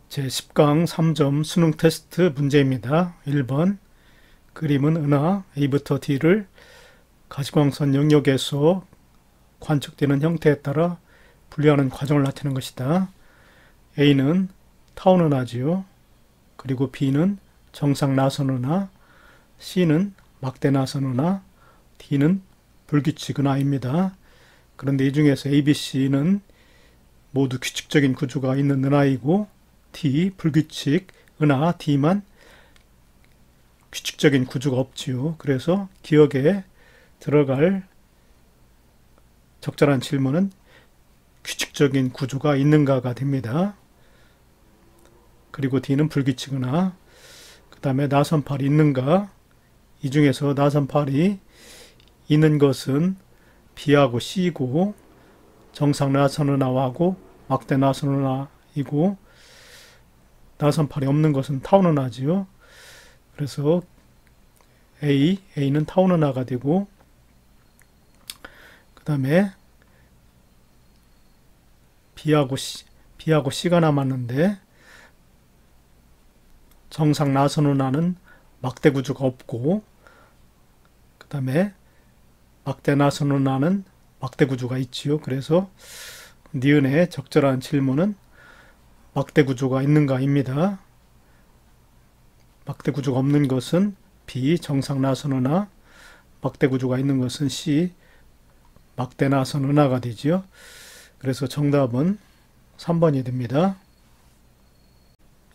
제10강 3점 수능 테스트 문제입니다. 1번 그림은 은하 A부터 D를 가시광선 영역에서 관측되는 형태에 따라 분류하는 과정을 나타내는 것이다. A는 타원 은하지요. 그리고 B는 정상 나선 은하, C는 막대 나선 은하, D는 불규칙 은하입니다. 그런데 이 중에서 A, B, C는 모두 규칙적인 구조가 있는 은하이고 D, 불규칙, 은하, D만 규칙적인 구조가 없지요. 그래서 기억에 들어갈 적절한 질문은 규칙적인 구조가 있는가가 됩니다. 그리고 D는 불규칙 은하. 그 다음에 나선팔이 있는가? 이 중에서 나선팔이 있는 것은 B하고 C고 정상 나선 은하하고 막대 나선 은하이고 나선팔이 없는 것은 타원 은하지요. 그래서 A는 타원 은하가 되고 그 다음에 B하고 C가 남았는데 정상 나선 은하는 막대 구조가 없고 그 다음에 막대 나선 은하는 막대 구조가 있지요. 그래서 니은의 적절한 질문은 막대 구조가 있는가입니다. 막대 구조가 없는 것은 B, 정상 나선 은하, 막대 구조가 있는 것은 C, 막대 나선 은하가 되지요. 그래서 정답은 3번이 됩니다.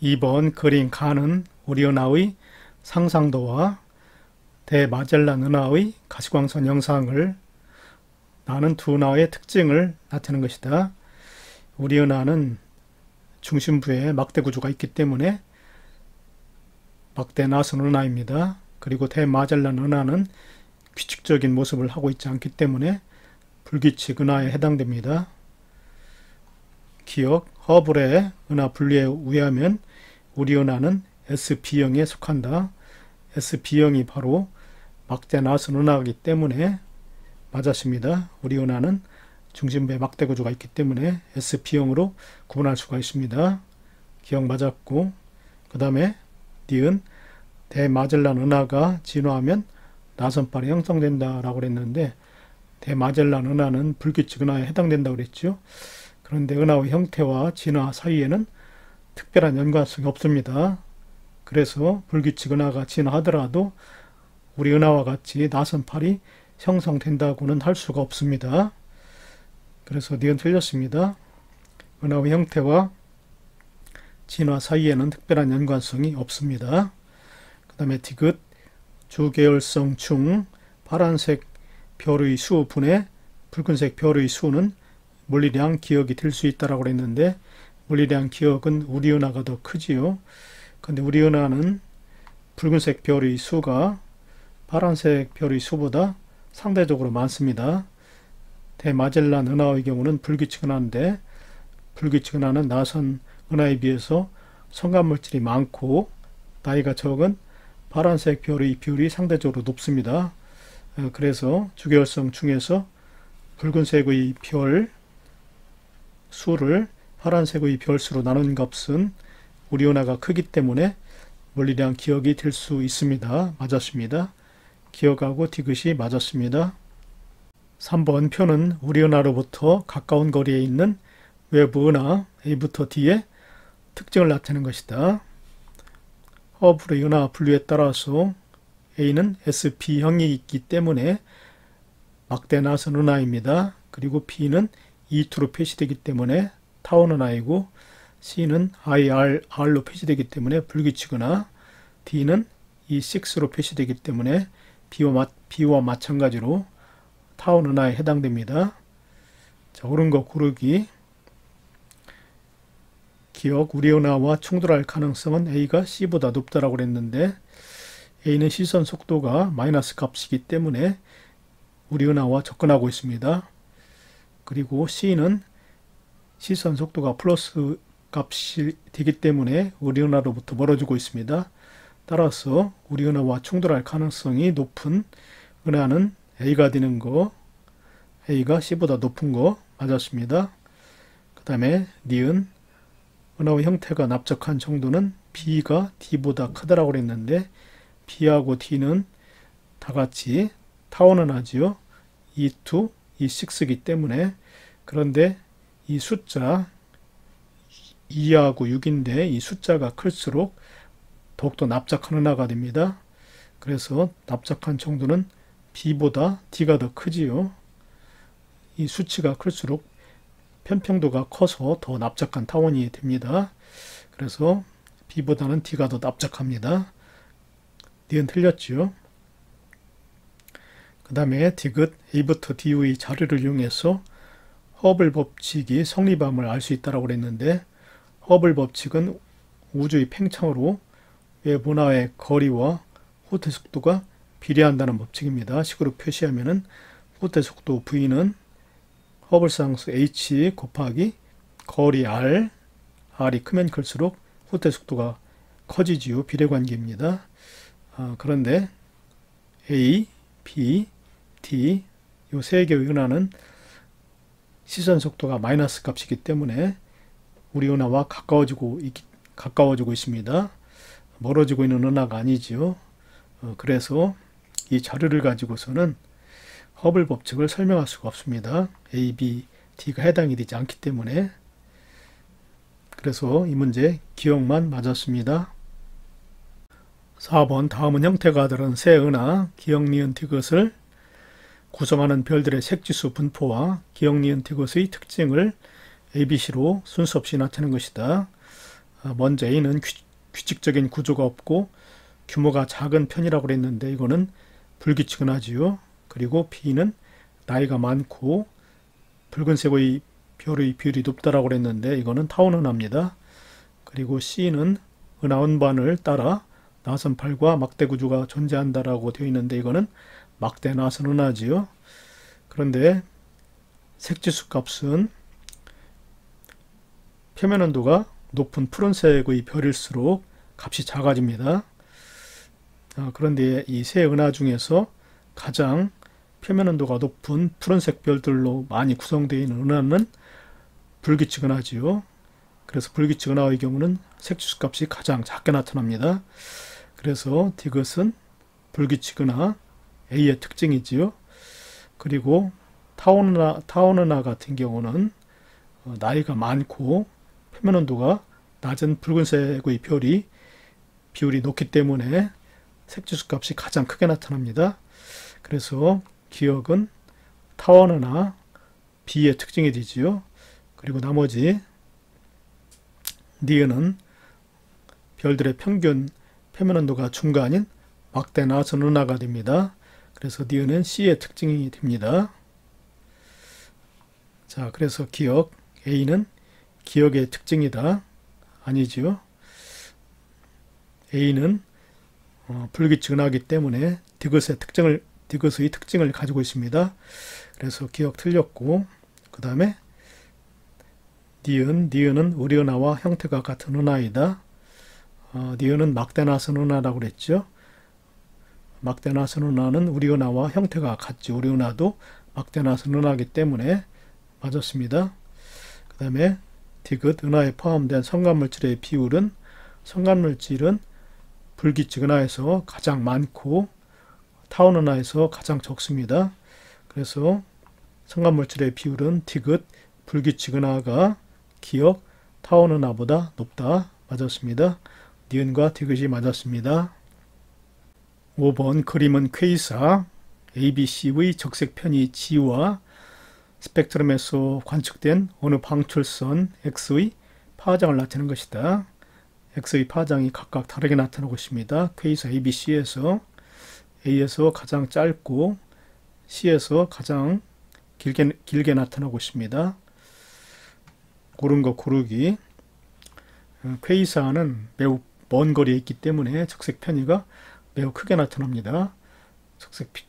2번 그린 가는 우리 은하의 상상도와 대마젤란 은하의 가시광선 영상을 나는 두 은하의 특징을 나타내는 것이다. 우리 은하는 중심부에 막대 구조가 있기 때문에 막대 나선 은하입니다. 그리고 대마젤란 은하는 규칙적인 모습을 하고 있지 않기 때문에 불규칙 은하에 해당됩니다. 기억, 허블의 은하 분류에 의하면 우리 은하는 SB형에 속한다. SB형이 바로 막대 나선 은하이기 때문에 맞았습니다. 우리 은하는 중심부에 막대 구조가 있기 때문에 SB형으로 구분할 수가 있습니다. 기억 맞았고 그 다음에 니은 대마젤란 은하가 진화하면 나선팔이 형성된다라고 그랬는데 대마젤란 은하는 불규칙 은하에 해당된다고 그랬죠. 그런데 은하의 형태와 진화 사이에는 특별한 연관성이 없습니다. 그래서 불규칙 은하가 진화하더라도 우리 은하와 같이 나선팔이 형성된다고는 할 수가 없습니다. 그래서 니은 틀렸습니다. 은하의 형태와 진화 사이에는 특별한 연관성이 없습니다. 그 다음에 디귿 주계열성 중 파란색 별의 수 분의 붉은색 별의 수는 물리량 기억이 될 수 있다라고 그랬는데 물리량 기억은 우리 은하가 더 크지요. 근데 우리 은하는 붉은색 별의 수가 파란색 별의 수보다 상대적으로 많습니다. 대마젤란 은하의 경우는 불규칙 은하인데 불규칙 은하는 나선 은하에 비해서 성간물질이 많고 나이가 적은 파란색 별의 비율이 상대적으로 높습니다. 그래서 주계열성 중에서 붉은색의 별 수를 파란색의 별수로 나눈 값은 우리 은하가 크기 때문에 물리량 기억이 될 수 있습니다. 맞았습니다. 기억하고 디귿이 맞았습니다. 3번 표는 우리 은하로부터 가까운 거리에 있는 외부 은하 A부터 D의 특징을 나타내는 것이다. 허블의 은하 분류에 따라서 A는 SB형이 있기 때문에 막대 나선 은하입니다. 그리고 B는 E2로 표시되기 때문에 타원 은하이고 C는 IR로 표시되기 때문에 불규칙 은하, D는 E6로 표시되기 때문에 B와 마찬가지로 타원 은하에 해당됩니다. 자, 옳은 거 고르기. 기억, 우리 은하와 충돌할 가능성은 A가 C보다 높다라고 그랬는데 A는 시선 속도가 마이너스 값이기 때문에 우리 은하와 접근하고 있습니다. 그리고 C는 시선 속도가 플러스 값이 되기 때문에 우리 은하로부터 멀어지고 있습니다. 따라서 우리 은하와 충돌할 가능성이 높은 은하는 A가 되는 거, A가 C보다 높은 거 맞았습니다. 그 다음에 니은 은하의 형태가 납작한 정도는 B가 D보다 크다라고 그랬는데 B하고 D는 다 같이 타원 은하지요. E2, E6이기 때문에. 그런데 이 숫자 2하고 6인데 이 숫자가 클수록 더욱더 납작한 은하가 됩니다. 그래서 납작한 정도는 B보다 D가 더 크지요. 이 수치가 클수록 편평도가 커서 더 납작한 타원이 됩니다. 그래서 B보다는 D가 더 납작합니다. D는 틀렸죠. 그 다음에 디귿 A부터 D의 자료를 이용해서 허블 법칙이 성립함을 알 수 있다고 그랬는데 허블 법칙은 우주의 팽창으로 외부 은하의 거리와 호태 속도가 비례한다는 법칙입니다. 식으로 표시하면은 호태 속도 V는 허블상수 H 곱하기 거리 R, R이 크면 클수록 호태 속도가 커지지요. 비례관계입니다. 그런데 A, B, D 이 세 개의 은하는 시선 속도가 마이너스 값이기 때문에 우리 은하와 가까워지고 있습니다. 멀어지고 있는 은하가 아니지요. 그래서 이 자료를 가지고서는 허블 법칙을 설명할 수가 없습니다. A, B, D가 해당이 되지 않기 때문에. 그래서 이 문제 기억만 맞았습니다. 4번 다음은 형태가 다른 세 은하 기역, 니은, 디귿을 구성하는 별들의 색지수 분포와 기역, 니은, 디귿의 특징을 ABC로 순서 없이 나타낸 것이다. 먼저 A는 규칙적인 구조가 없고 규모가 작은 편이라고 그랬는데 이거는 불규칙은 하지요. 그리고 B는 나이가 많고 붉은색의 별의 비율이 높다라고 그랬는데 이거는 타원 은하입니다. 그리고 C는 은하 운반을 따라 나선팔과 막대 구조가 존재한다라고 되어 있는데 이거는 막대 나선 은하지요. 그런데 색지수 값은 표면 온도가 높은 푸른색의 별일수록 값이 작아집니다. 그런데 이 세 은하 중에서 가장 표면 온도가 높은 푸른색 별들로 많이 구성되어 있는 은하는 불규칙 은하지요. 그래서 불규칙 은하의 경우는 색지수 값이 가장 작게 나타납니다. 그래서 디귿은 불규칙 은하 A의 특징이지요. 그리고 타원 은하 같은 경우는 나이가 많고 표면 온도가 낮은 붉은색의 별이 비율이 높기 때문에 색지수 값이 가장 크게 나타납니다. 그래서 기역은 타원 은하 B의 특징이 되지요. 그리고 나머지 니은은 별들의 평균 표면 온도가 중간인 막대 나선 은하가 됩니다. 그래서 니은은 C의 특징이 됩니다. 자, 그래서 기역 A는 기역의 특징이다. 아니지요. A는 불규칙 은하이기 때문에 디귿의 특징을 가지고 있습니다. 그래서 기역 틀렸고, 그 다음에 니은은 우리 은하와 형태가 같은 은하이다. 니은은 막대 나선 은하라고 그랬죠. 막대 나선 은하는 우리 은하와 형태가 같죠. 우리 은하도 막대 나선 은하이기 때문에 맞았습니다. 그 다음에 디귿 은하에 포함된 성간물질의 비율은 성간물질은 불규칙 은하에서 가장 많고 타원 은하에서 가장 적습니다. 그래서 성간물질의 비율은 디귿 불규칙 은하가 기역 타원 은하보다 높다. 맞았습니다. 니은과 디귿이 맞았습니다. 5번 그림은 퀘이사 ABC의 적색 편이 G와 스펙트럼에서 관측된 어느 방출선 X의 파장을 나타내는 것이다. X의 파장이 각각 다르게 나타나고 있습니다. 퀘이사 ABC에서 A에서 가장 짧고 C에서 가장 길게 나타나고 있습니다. 고른 거 고르기. 퀘이사는 매우 먼 거리에 있기 때문에 적색 편의가 매우 크게 나타납니다.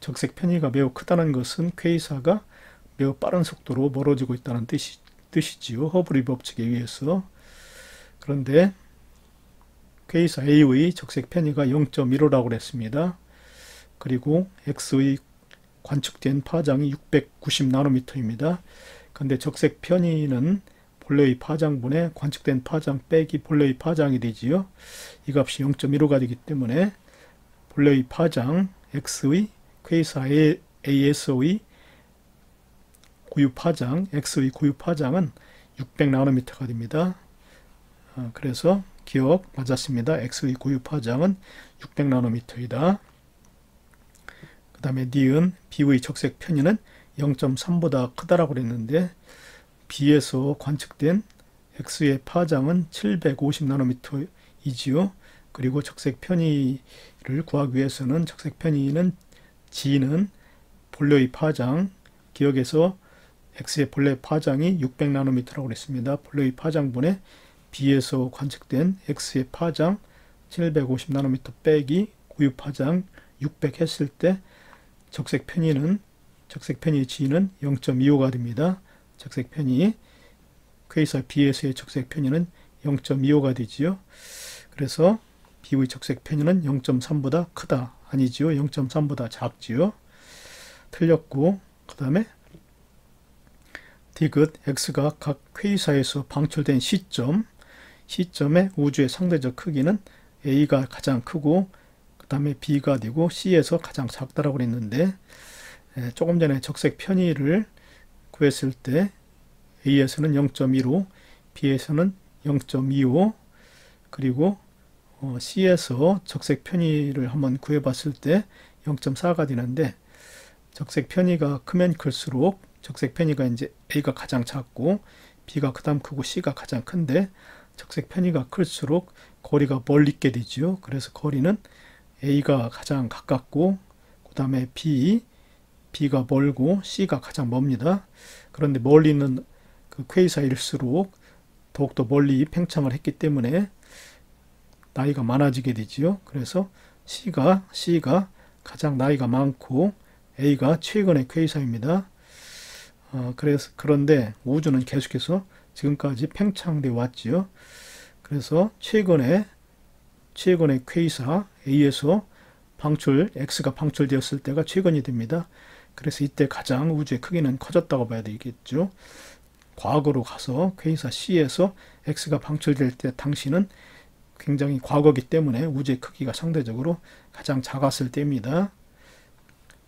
적색 편의가 매우 크다는 것은 퀘이사가 매우 빠른 속도로 멀어지고 있다는 뜻이지요. 허블의 법칙에 의해서. 그런데 퀘이사 A의 적색 편의가 0.15라고 그랬습니다. 그리고 X의 관측된 파장이 690나노미터입니다. 그런데 적색 편의는 본래의 파장분의 관측된 파장 빼기 본래의 파장이 되지요. 이 값이 0.15가 되기 때문에 본래의 파장 x의 퀘이사 ASO의 고유 파장 x의 고유 파장은 600나노미터가 됩니다. 그래서 기억 맞았습니다. x의 고유 파장은 600나노미터이다. 그 다음에 니은 B의 적색 편의는 0.3보다 크다라고 그랬는데 B에서 관측된 X의 파장은 750나노미터이지요. 그리고 적색 편의를 구하기 위해서는 적색 편의는 G는 본래의 파장, 기억에서 X의 본래 파장이 600나노미터라고 그랬습니다. 본래의 파장분의 B에서 관측된 X의 파장 750나노미터 빼기 고유 파장 600 했을 때 적색 편의의 G는 0.25가 됩니다. 적색 편의 퀘이사 B에서의 적색 편의는 0.25가 되지요. 그래서 B의 적색 편의는 0.3보다 크다. 아니지요. 0.3보다 작지요. 틀렸고, 그 다음에 디귿 X가 각 퀘이사에서 방출된 시점의 우주의 상대적 크기는 A가 가장 크고 그 다음에 B가 되고 C에서 가장 작다라고 그랬는데 조금 전에 적색 편의를 구했을 때 A에서는 0.15, B에서는 0.25, 그리고 C에서 적색 편의를 한번 구해봤을 때 0.4가 되는데 적색 편의가 크면 클수록 적색 편의가 이제 A가 가장 작고 B가 그다음 크고 C가 가장 큰데 적색 편의가 클수록 거리가 멀리 있게 되죠. 그래서 거리는 A가 가장 가깝고 그 다음에 B가 멀고 C가 가장 멉니다. 그런데 멀리 있는 그 퀘이사일수록 더욱더 멀리 팽창을 했기 때문에 나이가 많아지게 되지요. 그래서 C가 가장 나이가 많고 A가 최근의 퀘이사입니다. 그런데 우주는 계속해서 지금까지 팽창되어 왔지요. 그래서 최근에 퀘이사 A에서 X가 방출되었을 때가 최근이 됩니다. 그래서 이때 가장 우주의 크기는 커졌다고 봐야 되겠죠. 과거로 가서 퀘이사 C에서 X가 방출될 때 당시는 굉장히 과거이기 때문에 우주의 크기가 상대적으로 가장 작았을 때입니다.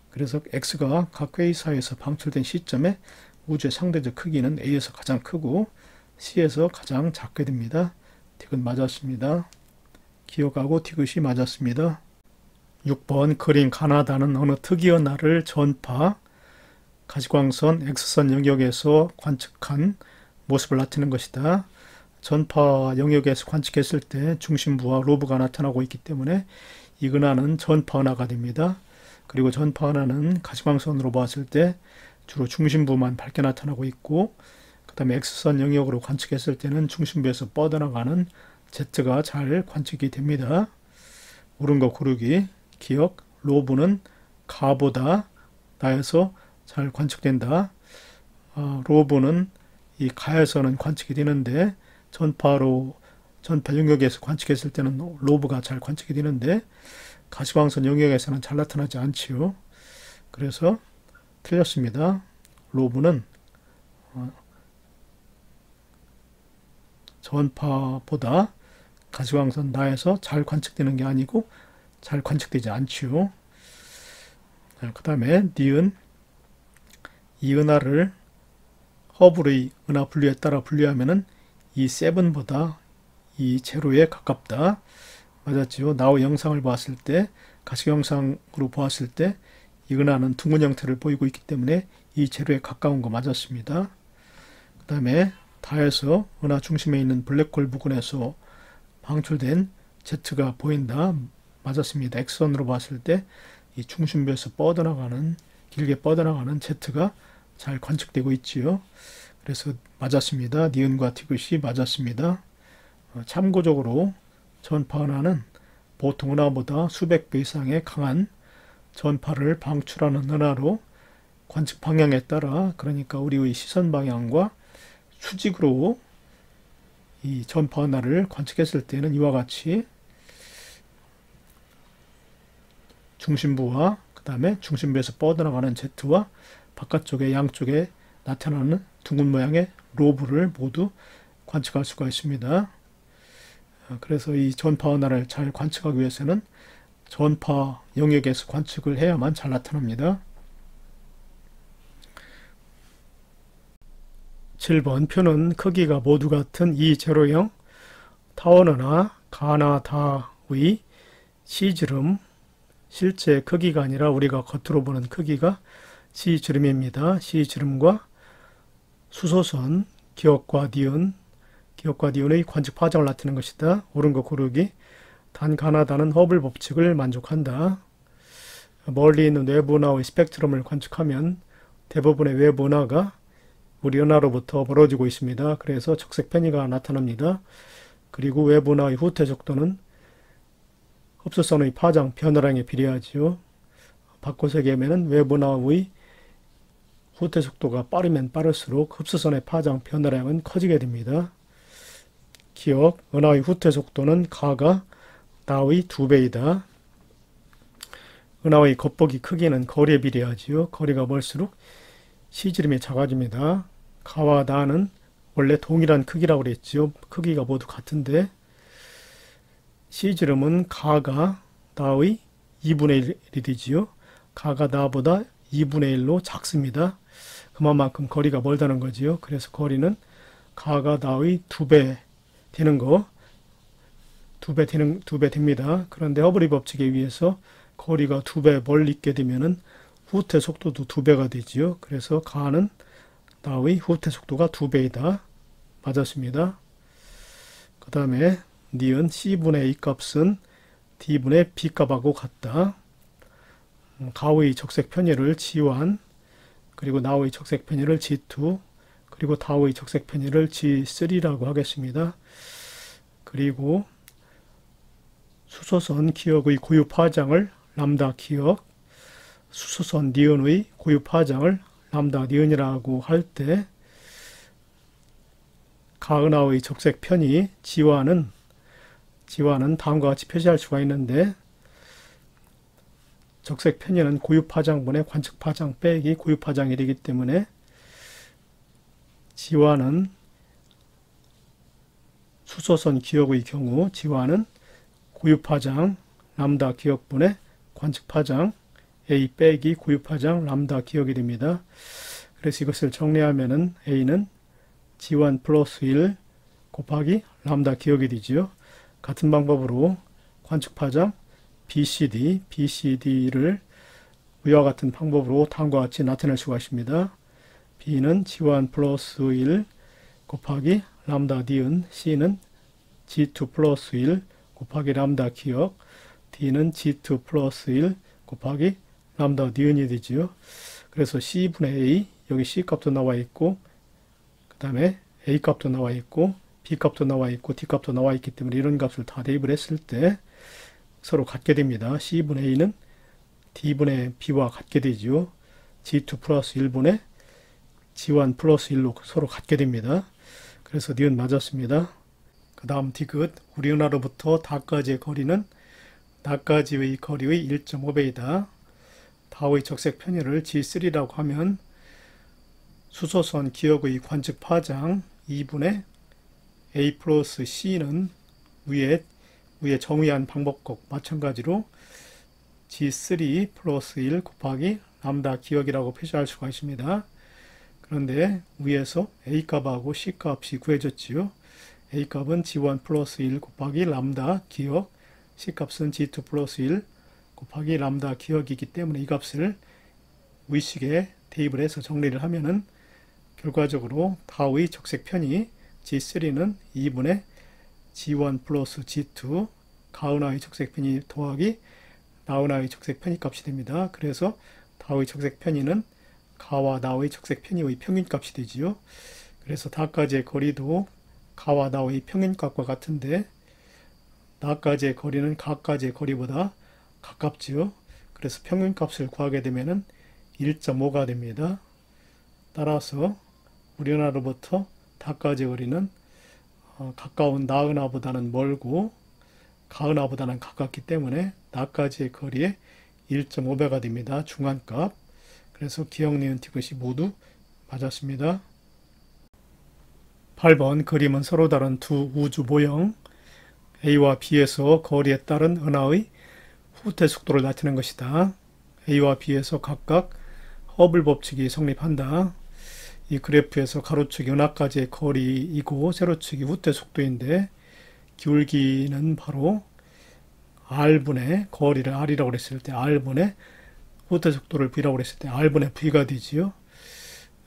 그래서 X가 각 퀘이사에서 방출된 시점에 우주의 상대적 크기는 A에서 가장 크고 C에서 가장 작게 됩니다. 디귿 맞았습니다. 기억하고 디귿이 맞았습니다. 6번 그림 가나다는 어느 특이한 날을 전파, 가시광선 X선 영역에서 관측한 모습을 나타내는 것이다. 전파 영역에서 관측했을 때 중심부와 로브가 나타나고 있기 때문에 이 은하는 전파 은하가 됩니다. 그리고 전파 은하는 가시광선으로 봤을 때 주로 중심부만 밝게 나타나고 있고 그 다음에 X선 영역으로 관측했을 때는 중심부에서 뻗어나가는 Z가 잘 관측이 됩니다. 옳은 거 고르기. 기억, 로브는 가보다 나에서 잘 관측된다. 로브는 이 가에서는 관측이 되는데 전파 영역에서 관측했을 때는 로브가 잘 관측이 되는데 가시광선 영역에서는 잘 나타나지 않지요. 그래서 틀렸습니다. 로브는 전파보다 가시광선 나에서 잘 관측되는 게 아니고 잘 관측되지 않지요. 그 다음에 니은 이 은하를 허블의 은하 분류에 따라 분류하면은 이 7보다 이 제로에 가깝다. 맞았지요. 나우 영상을 봤을 때 가시광선으로 보았을 때 이 은하는 둥근 형태를 보이고 있기 때문에 이 제로에 가까운 거 맞았습니다. 그 다음에 다에서 은하 중심에 있는 블랙홀 부근에서 방출된 Z가 보인다. 맞았습니다. X선으로 봤을 때 이 중심부에서 길게 뻗어나가는 Z가 잘 관측되고 있지요. 그래서 맞았습니다. 니은과 디귿이 맞았습니다. 참고적으로 전파 은하는 보통 은하보다 수백 배 이상의 강한 전파를 방출하는 은하로 관측 방향에 따라 그러니까 우리의 시선 방향과 수직으로 이 전파 은하를 관측했을 때는 이와 같이 중심부와 그 다음에 중심부에서 뻗어나가는 Z와 바깥쪽에 양쪽에 나타나는 둥근 모양의 로브를 모두 관측할 수가 있습니다. 그래서 이 전파 은하를 잘 관측하기 위해서는 전파 영역에서 관측을 해야만 잘 나타납니다. 7번 표는 크기가 모두 같은 E0형 타원은하 가나다의 C주름, 실제 크기가 아니라 우리가 겉으로 보는 크기가 C주름입니다. C주름과 수소선, 기역과 니은의 관측 파장을 나타내는 것이다. 옳은 거 고르기. 단 가나다는 허블 법칙을 만족한다. 멀리 있는 외부 은하의 스펙트럼을 관측하면 대부분의 외부 은하가 우리 은하로부터 멀어지고 있습니다. 그래서 적색 편의가 나타납니다. 그리고 외부 은하의 후퇴 속도는 흡수선의 파장 변화량에 비례하지요. 바꿔서 얘기하면 외부 은하의 후퇴 속도가 빠르면 빠를수록 흡수선의 파장 변화량은 커지게 됩니다. 기억, 은하의 후퇴 속도는 가가 나의 2배이다. 은하의 겉보기 크기는 거리에 비례하지요. 거리가 멀수록 C주름이 작아집니다. 가와 나는 원래 동일한 크기라고 그랬죠. 크기가 모두 같은데 C주름은 가가 나의 2분의 1이 되지요. 가가 나보다 2분의 1로 작습니다. 그만큼 거리가 멀다는 거지요. 그래서 거리는 가가 나의 2배 되는 거, 2배 됩니다. 그런데 허블의 법칙에 의해서 거리가 2배 멀리 있게 되면은 후퇴 속도도 2배가 되지요. 그래서 가는 나의 후퇴 속도가 2배이다. 맞았습니다. 그 다음에 니은 C분의 A 값은 D분의 B 값하고 같다. 가의 적색 편의를 G1, 그리고 나의 적색 편의를 G2, 그리고 다의 적색 편의를 G3라고 하겠습니다. 그리고 수소선 기역의 고유 파장을 람다 기역, 수소선 니은의 고유 파장을 람다 니은이라고 할 때 가은하의 적색 편의 G와는 다음과 같이 표시할 수가 있는데 적색 편의는 고유 파장분의 관측 파장 빼기 고유 파장이 되기 때문에 G와는 수소선 기역의 경우 G와는 고유 파장 람다 기역분의 관측 파장 A 빼기 고유 파장 람다 기역이 됩니다. 그래서 이것을 정리하면은 A는 G1 플러스 1 곱하기 람다 기역이 되지요. 같은 방법으로 관측 파장 BCD를 위와 같은 방법으로 다음과 같이 나타낼 수가 있습니다. B는 G1 플러스 1 곱하기 람다 니은, C는 G2 플러스 1 곱하기 람다 기역, D는 G2 플러스 1 곱하기 람다 니은이 되지요. 그래서 C분의 A, 여기 C 값도 나와 있고, 그 다음에 A 값도 나와 있고, B 값도 나와 있고, D 값도 나와 있기 때문에 이런 값을 다 대입을 했을 때 서로 같게 됩니다. C분의 A는 D분의 B와 같게 되지요. G2 플러스 1분의 G1 플러스 1로 서로 같게 됩니다. 그래서 니은 맞았습니다. 그 다음 디귿, 우리 은하로부터 다까지의 거리는 나까지의 거리의 1.5배이다. 다의 적색 편의를 G3라고 하면 수소선 기역의 관측 파장 2분의 A 플러스 C는 위에 정의한 방법과 마찬가지로 G3 플러스 1 곱하기 람다 기역이라고 표시할 수가 있습니다. 그런데 위에서 A 값하고 C 값이 구해졌지요. A 값은 G1 플러스 1 곱하기 람다 기역, C 값은 G2 플러스 1 곱하기 람다 기역이기 때문에 이 값을 위식에 대입을 해서 정리를 하면은 결과적으로 다의 적색 편의 G3는 2분의 G1 플러스 G2 가은하의 적색 편의 더하기 나은하의 적색 편의 값이 됩니다. 그래서 다의 적색 편의는 가와 나의 적색 편의의 평균값이 되지요. 그래서 다까지의 거리도 가와 나의 평균값과 같은데 나까지의 거리는 가까지의 거리보다 가깝지요. 그래서 평균값을 구하게 되면은 1.5가 됩니다. 따라서 우리 은하로부터 다까지의 거리는 가까운 나은하보다는 멀고 가은하보다는 가깝기 때문에 나까지의 거리의 1.5배가 됩니다. 중간값. 그래서 기역, 니은, 디귿이 모두 맞았습니다. 8번 그림은 서로 다른 두 우주 모형 A와 B에서 거리에 따른 은하의 후퇴 속도를 나타낸 것이다. A와 B에서 각각 허블 법칙이 성립한다. 이 그래프에서 가로축이 은하까지의 거리이고 세로축이 후퇴 속도인데 기울기는 바로 R분의 거리를 R이라고 했을 때 R분의 후퇴 속도를 V라고 했을 때 R분의 V가 되지요.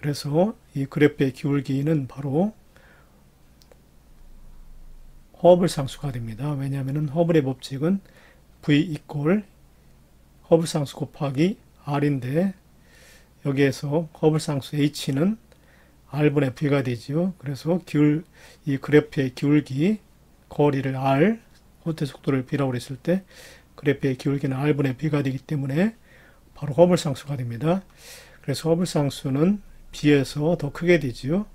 그래서 이 그래프의 기울기는 바로 허블 상수가 됩니다. 왜냐하면 허블의 법칙은 V 이꼴 허블 상수 곱하기 R인데 여기에서 허블 상수 H는 R분의 V가 되지요. 그래서 이 그래프의 기울기 거리를 R 후퇴 속도를 B라고 했을 때 그래프의 기울기는 R분의 B가 되기 때문에 바로 허블 상수가 됩니다. 그래서 허블 상수는 B에서 더 크게 되지요.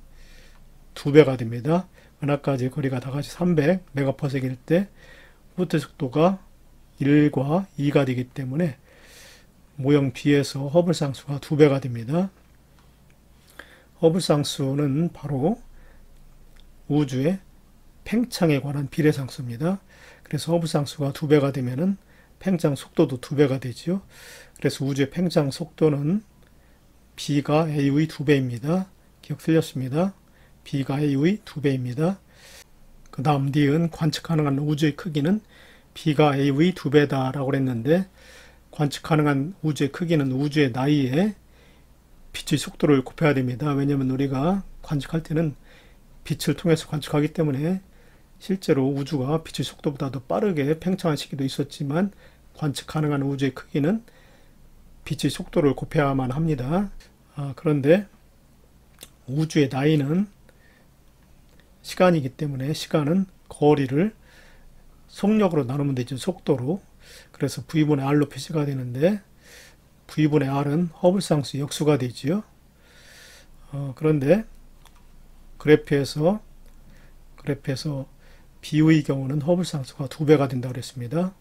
2배가 됩니다. 은하까지 거리가 다 같이 300 메가퍼섹일 때 후퇴 속도가 1과 2가 되기 때문에 모형 B에서 허블 상수가 2배가 됩니다. 허블 상수는 바로 우주의 팽창에 관한 비례상수입니다. 그래서 허블 상수가 2배가 되면은 팽창 속도도 2배가 되지요. 그래서 우주의 팽창 속도는 B가 A의 2배입니다. 기억 틀렸습니다. B가 A의 2배입니다. 그 다음 니은 관측 가능한 우주의 크기는 B가 A의 2배다 라고 했는데 관측 가능한 우주의 크기는 우주의 나이에 빛의 속도를 곱해야 됩니다. 왜냐하면 우리가 관측할 때는 빛을 통해서 관측하기 때문에 실제로 우주가 빛의 속도보다 더 빠르게 팽창한 시기도 있었지만 관측 가능한 우주의 크기는 빛의 속도를 곱해야만 합니다. 그런데 우주의 나이는 시간이기 때문에 시간은 거리를 속력으로 나누면 되죠. 속도로. 그래서 V분의 R로 표시가 되는데 V분의 R은 허블 상수의 역수가 되지요. 그런데 그래프에서 B의 경우는 허블 상수가 2배가 된다고 그랬습니다.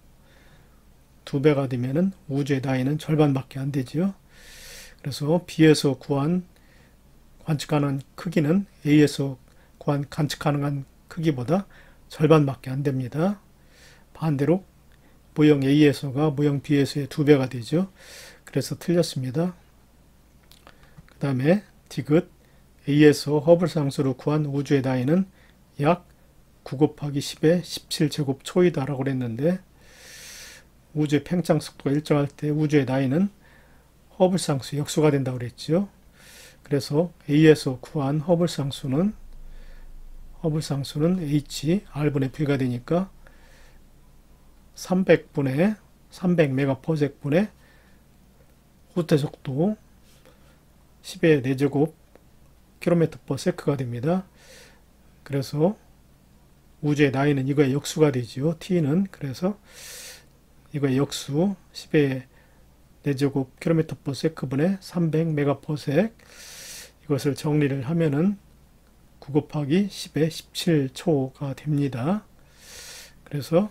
2배가 되면은 우주의 나이는 절반밖에 안 되지요. 그래서 B에서 구한 관측 가능한 크기는 A에서 구한 관측 가능한 크기보다 절반밖에 안 됩니다. 반대로 모형 A에서가 모형 B에서의 2배가 되죠. 그래서 틀렸습니다. 그 다음에 디귿 A에서 허블 상수로 구한 우주의 나이는 약 9 곱하기 10의 17제곱초이다 라고 그랬는데 우주의 팽창 속도가 일정할 때 우주의 나이는 허블 상수 역수가 된다고 그랬죠. 그래서 A에서 구한 허블 상수는 H, R분의 V가 되니까 300분의 300메가퍼섹분의 후퇴 속도 10의 4제곱 킬로미터 퍼 세크가 됩니다. 그래서 우주의 나이는 이거의 역수가 되지요. T는 그래서 이거의 역수 10의 4제곱 킬로미터 퍼 세크분의 300 메가퍼섹 이것을 정리를 하면은 9 곱하기 10의 17초가 됩니다. 그래서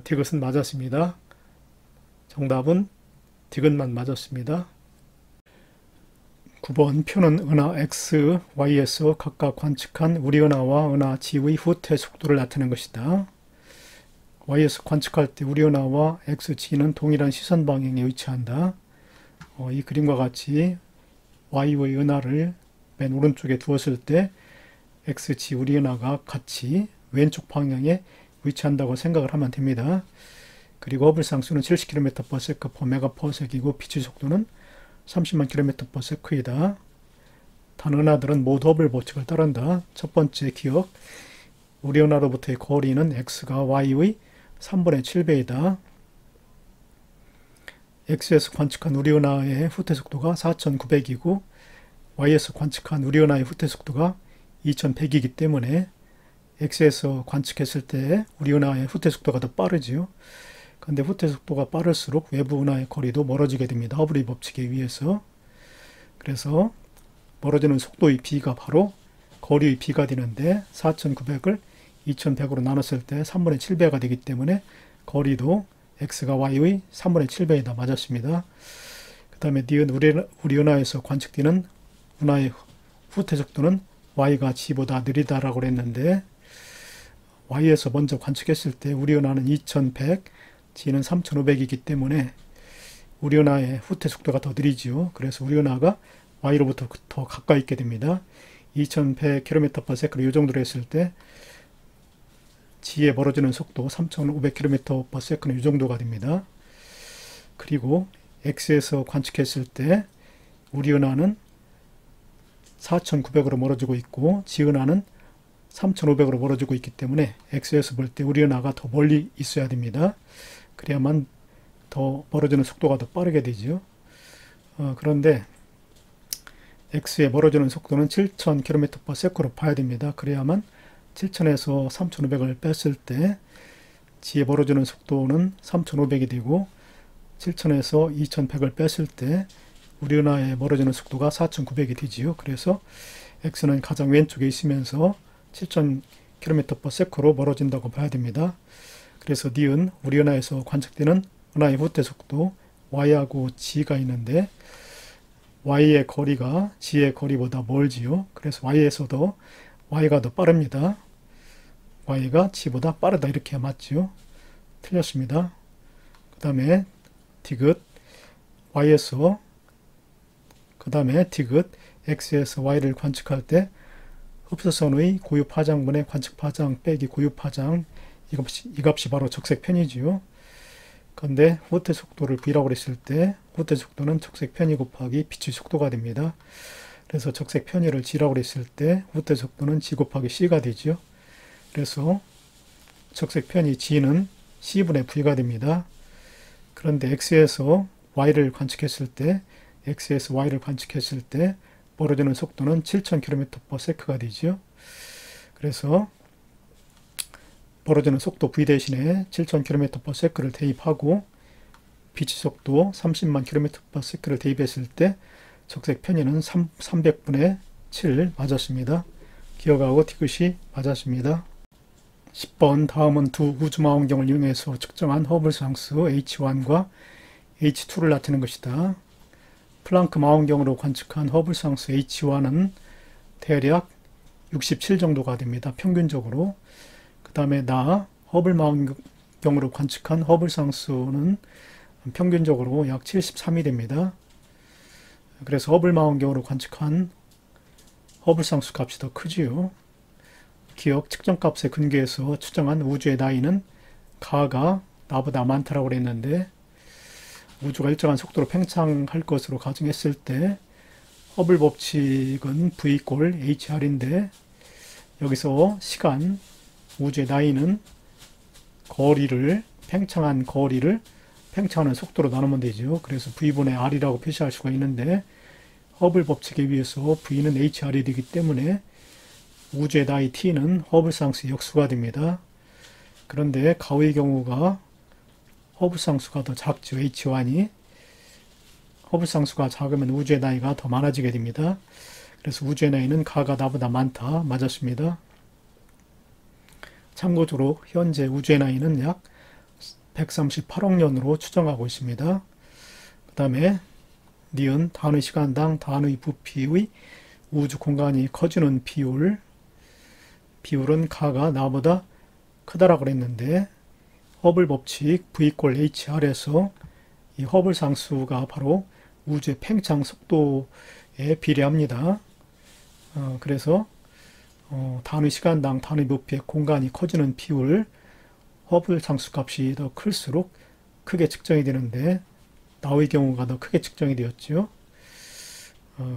디귿은 맞았습니다. 정답은 디귿만 맞았습니다. 9번 표는 은하 X, Y에서 각각 관측한 우리 은하와 은하 G의 후퇴 속도를 나타낸 것이다. Y에서 관측할 때 우리 은하와 X, G는 동일한 시선 방향에 위치한다. 이 그림과 같이 Y의 은하를 맨 오른쪽에 두었을 때 X, G 우리 은하가 같이 왼쪽 방향에 위치한다고 생각을 하면 됩니다. 그리고 허블 상수는 70km/s per 메가퍼섹이고 빛의 속도는 30만 km/s이다. 단 은하들은 모두 허블 법칙을 따른다. 첫 번째 기억, 우리 은하로부터의 거리는 X가 Y의 3분의 7배이다. X에서 관측한 우리 은하의 후퇴 속도가 4900이고 Y에서 관측한 우리 은하의 후퇴 속도가 2100이기 때문에 X에서 관측했을 때 우리 은하의 후퇴 속도가 더 빠르지요. 근데 후퇴 속도가 빠를수록 외부 은하의 거리도 멀어지게 됩니다. 허블의 법칙에 의해서. 그래서 멀어지는 속도의 B가 바로 거리의 B가 되는데 4900을 2100으로 나눴을 때 3분의 7배가 되기 때문에 거리도 X가 Y의 3분의 7배이다. 맞았습니다. 그 다음에 니은 우리 은하에서 관측되는 은하의 후퇴 속도는 y가 g보다 느리다라고 그랬는데 y에서 먼저 관측했을 때 우리 은하는 2100, g는 3500이기 때문에 우리 은하의 후퇴 속도가 더 느리지요. 그래서 우리 은하가 y로부터 더 가까이 있게 됩니다. 2100km/s로 이 정도로 했을 때 g에 멀어지는 속도 3500km/s는 이 정도가 됩니다. 그리고 x에서 관측했을 때 우리 은하는 4900으로 멀어지고 있고 g 은하는 3500으로 멀어지고 있기 때문에 x에서 볼 때 우리 은하가 더 멀리 있어야 됩니다. 그래야만 더 멀어지는 속도가 더 빠르게 되죠. 그런데 x에 멀어지는 속도는 7000km/s로 봐야 됩니다. 그래야만 7000에서 3500을 뺐을 때 g에 멀어지는 속도는 3500이 되고 7000에서 2100을 뺐을 때 우리 은하에 멀어지는 속도가 4900이 되지요. 그래서 x는 가장 왼쪽에 있으면서 7000km/s로 멀어진다고 봐야 됩니다. 그래서 니은 우리 은하에서 관측되는 은하의 후퇴 속도 y하고 g가 있는데 y의 거리가 g의 거리보다 멀지요. 그래서 y에서도 y가 더 빠릅니다. y가 g보다 빠르다 이렇게 맞지요. 틀렸습니다. 그 다음에 디귿 y에서 그 다음에 디귿 x에서 y를 관측할 때 흡수선의 고유파장분의 관측파장 빼기 고유파장 이 값이 바로 적색편이지요. 그런데 후퇴 속도를 v라고 했을 때 후퇴 속도는 적색편이 곱하기 빛의 속도가 됩니다. 그래서 적색편이를 g라고 했을 때 후퇴 속도는 g 곱하기 c가 되죠. 그래서 적색편이 g는 c분의 v가 됩니다. 그런데 x에서 y를 관측했을 때 멀어지는 속도는 7000km/s가 되죠. 그래서 멀어지는 속도 v 대신에 7000km/s를 대입하고 빛의 속도 30만 km/s를 대입했을 때 적색 편의는 300분의 7 맞았습니다. 기억하고 디귿이 맞았습니다. 10번 다음은 두 우주망원경을 이용해서 측정한 허블 상수 H1과 H2를 나타낸 것이다. 플랑크 망원경으로 관측한 허블 상수 H1은 대략 67 정도가 됩니다. 평균적으로. 그 다음에 허블 망원경으로 관측한 허블 상수는 평균적으로 약 73이 됩니다. 그래서 허블 망원경으로 관측한 허블 상수 값이 더 크지요. 기억 측정값에 근거해서 추정한 우주의 나이는 가가 나보다 많다라고 그랬는데 우주가 일정한 속도로 팽창할 것으로 가정했을 때 허블 법칙은 V 꼴 HR인데 여기서 시간, 우주의 나이는 팽창한 거리를 팽창하는 속도로 나누면 되죠. 그래서 V분의 R이라고 표시할 수가 있는데 허블 법칙에 의해서 V는 HR이 되기 때문에 우주의 나이 T는 허블 상수의 역수가 됩니다. 그런데 가우의 경우가 허블 상수가 더 작죠. H1이. 허블 상수가 작으면 우주의 나이가 더 많아지게 됩니다. 그래서 우주의 나이는 가가 나보다 많다. 맞았습니다. 참고적으로 현재 우주의 나이는 약 138억 년으로 추정하고 있습니다. 그 다음에 니은 단위 시간당 단위 부피의 우주 공간이 커지는 비율은 가가 나보다 크다라고 그랬는데 허블 법칙 V 꼴 HR에서 이 허블 상수가 바로 우주의 팽창 속도에 비례합니다. 그래서 단위 시간당 단위 부피의 공간이 커지는 비율 허블 상수 값이 더 클수록 크게 측정이 되는데 나의 경우가 더 크게 측정이 되었죠.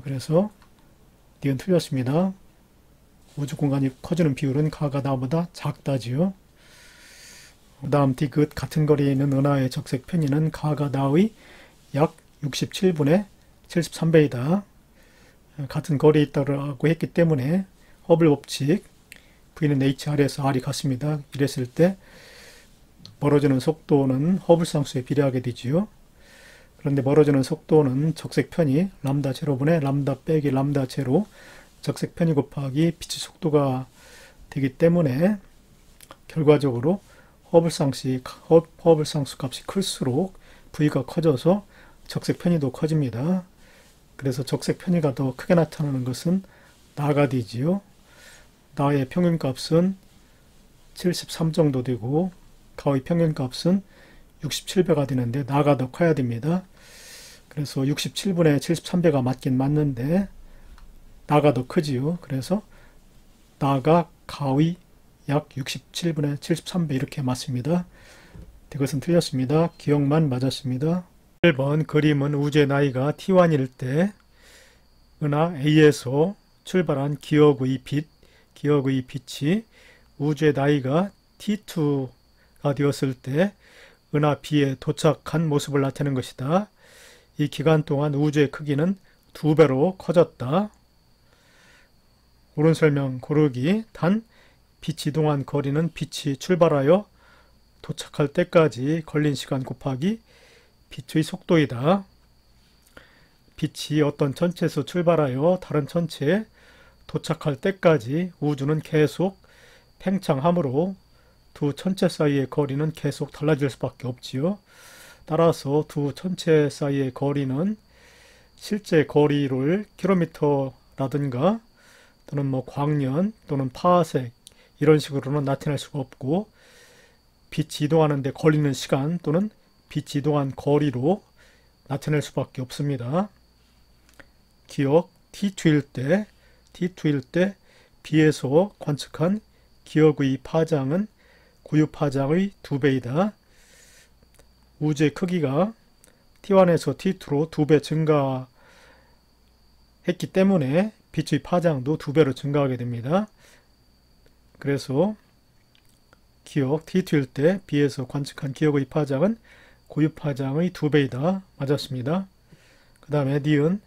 그래서 니은 틀렸습니다. 우주 공간이 커지는 비율은 가가 나보다 작다지요. 그 다음 디귿 같은 거리에 있는 은하의 적색 편의는 가가 나의 약 67분의 73배이다. 같은 거리에 있다고 했기 때문에 허블 법칙 V는 HR에서 R이 같습니다. 이랬을 때 멀어지는 속도는 허블 상수에 비례하게 되지요. 그런데 멀어지는 속도는 적색 편이 람다 제로분의 람다 빼기 람다 제로 적색 편이 곱하기 빛의 속도가 되기 때문에 결과적으로 허블 상수 값이 클수록 V가 커져서 적색 편의도 커집니다. 그래서 적색 편의가 더 크게 나타나는 것은 나가 되지요. 나의 평균값은 73 정도 되고 가의 평균값은 67배가 되는데 나가 더 커야 됩니다. 그래서 67분의 73배가 맞긴 맞는데 나가 더 크지요. 그래서 나가 가의 약 67분의 73배 이렇게 맞습니다. 이것은 틀렸습니다. 기억만 맞았습니다. 1번 그림은 우주의 나이가 T1일 때 은하 A에서 출발한 기억의 빛이 우주의 나이가 T2가 되었을 때 은하 B에 도착한 모습을 나타내는 것이다. 이 기간 동안 우주의 크기는 2배로 커졌다. 옳은 설명 고르기. 단 빛이 이동한 거리는 빛이 출발하여 도착할 때까지 걸린 시간 곱하기 빛의 속도이다. 빛이 어떤 천체에서 출발하여 다른 천체에 도착할 때까지 우주는 계속 팽창하므로 두 천체 사이의 거리는 계속 달라질 수밖에 없지요. 따라서 두 천체 사이의 거리는 실제 거리를 킬로미터라든가 또는 광년 또는 파색 이런 식으로는 나타낼 수가 없고 빛이 이동하는데 걸리는 시간 또는 빛이 이동한 거리로 나타낼 수밖에 없습니다. 기억 T2일 때 B에서 관측한 기억의 파장은 고유 파장의 2배이다. 우주의 크기가 T1에서 T2로 2배 증가했기 때문에 빛의 파장도 2배로 증가하게 됩니다. 그래서 기억 T2일 때 B에서 관측한 기억의 파장은 고유 파장의 2배이다. 맞았습니다. 그 다음에 니은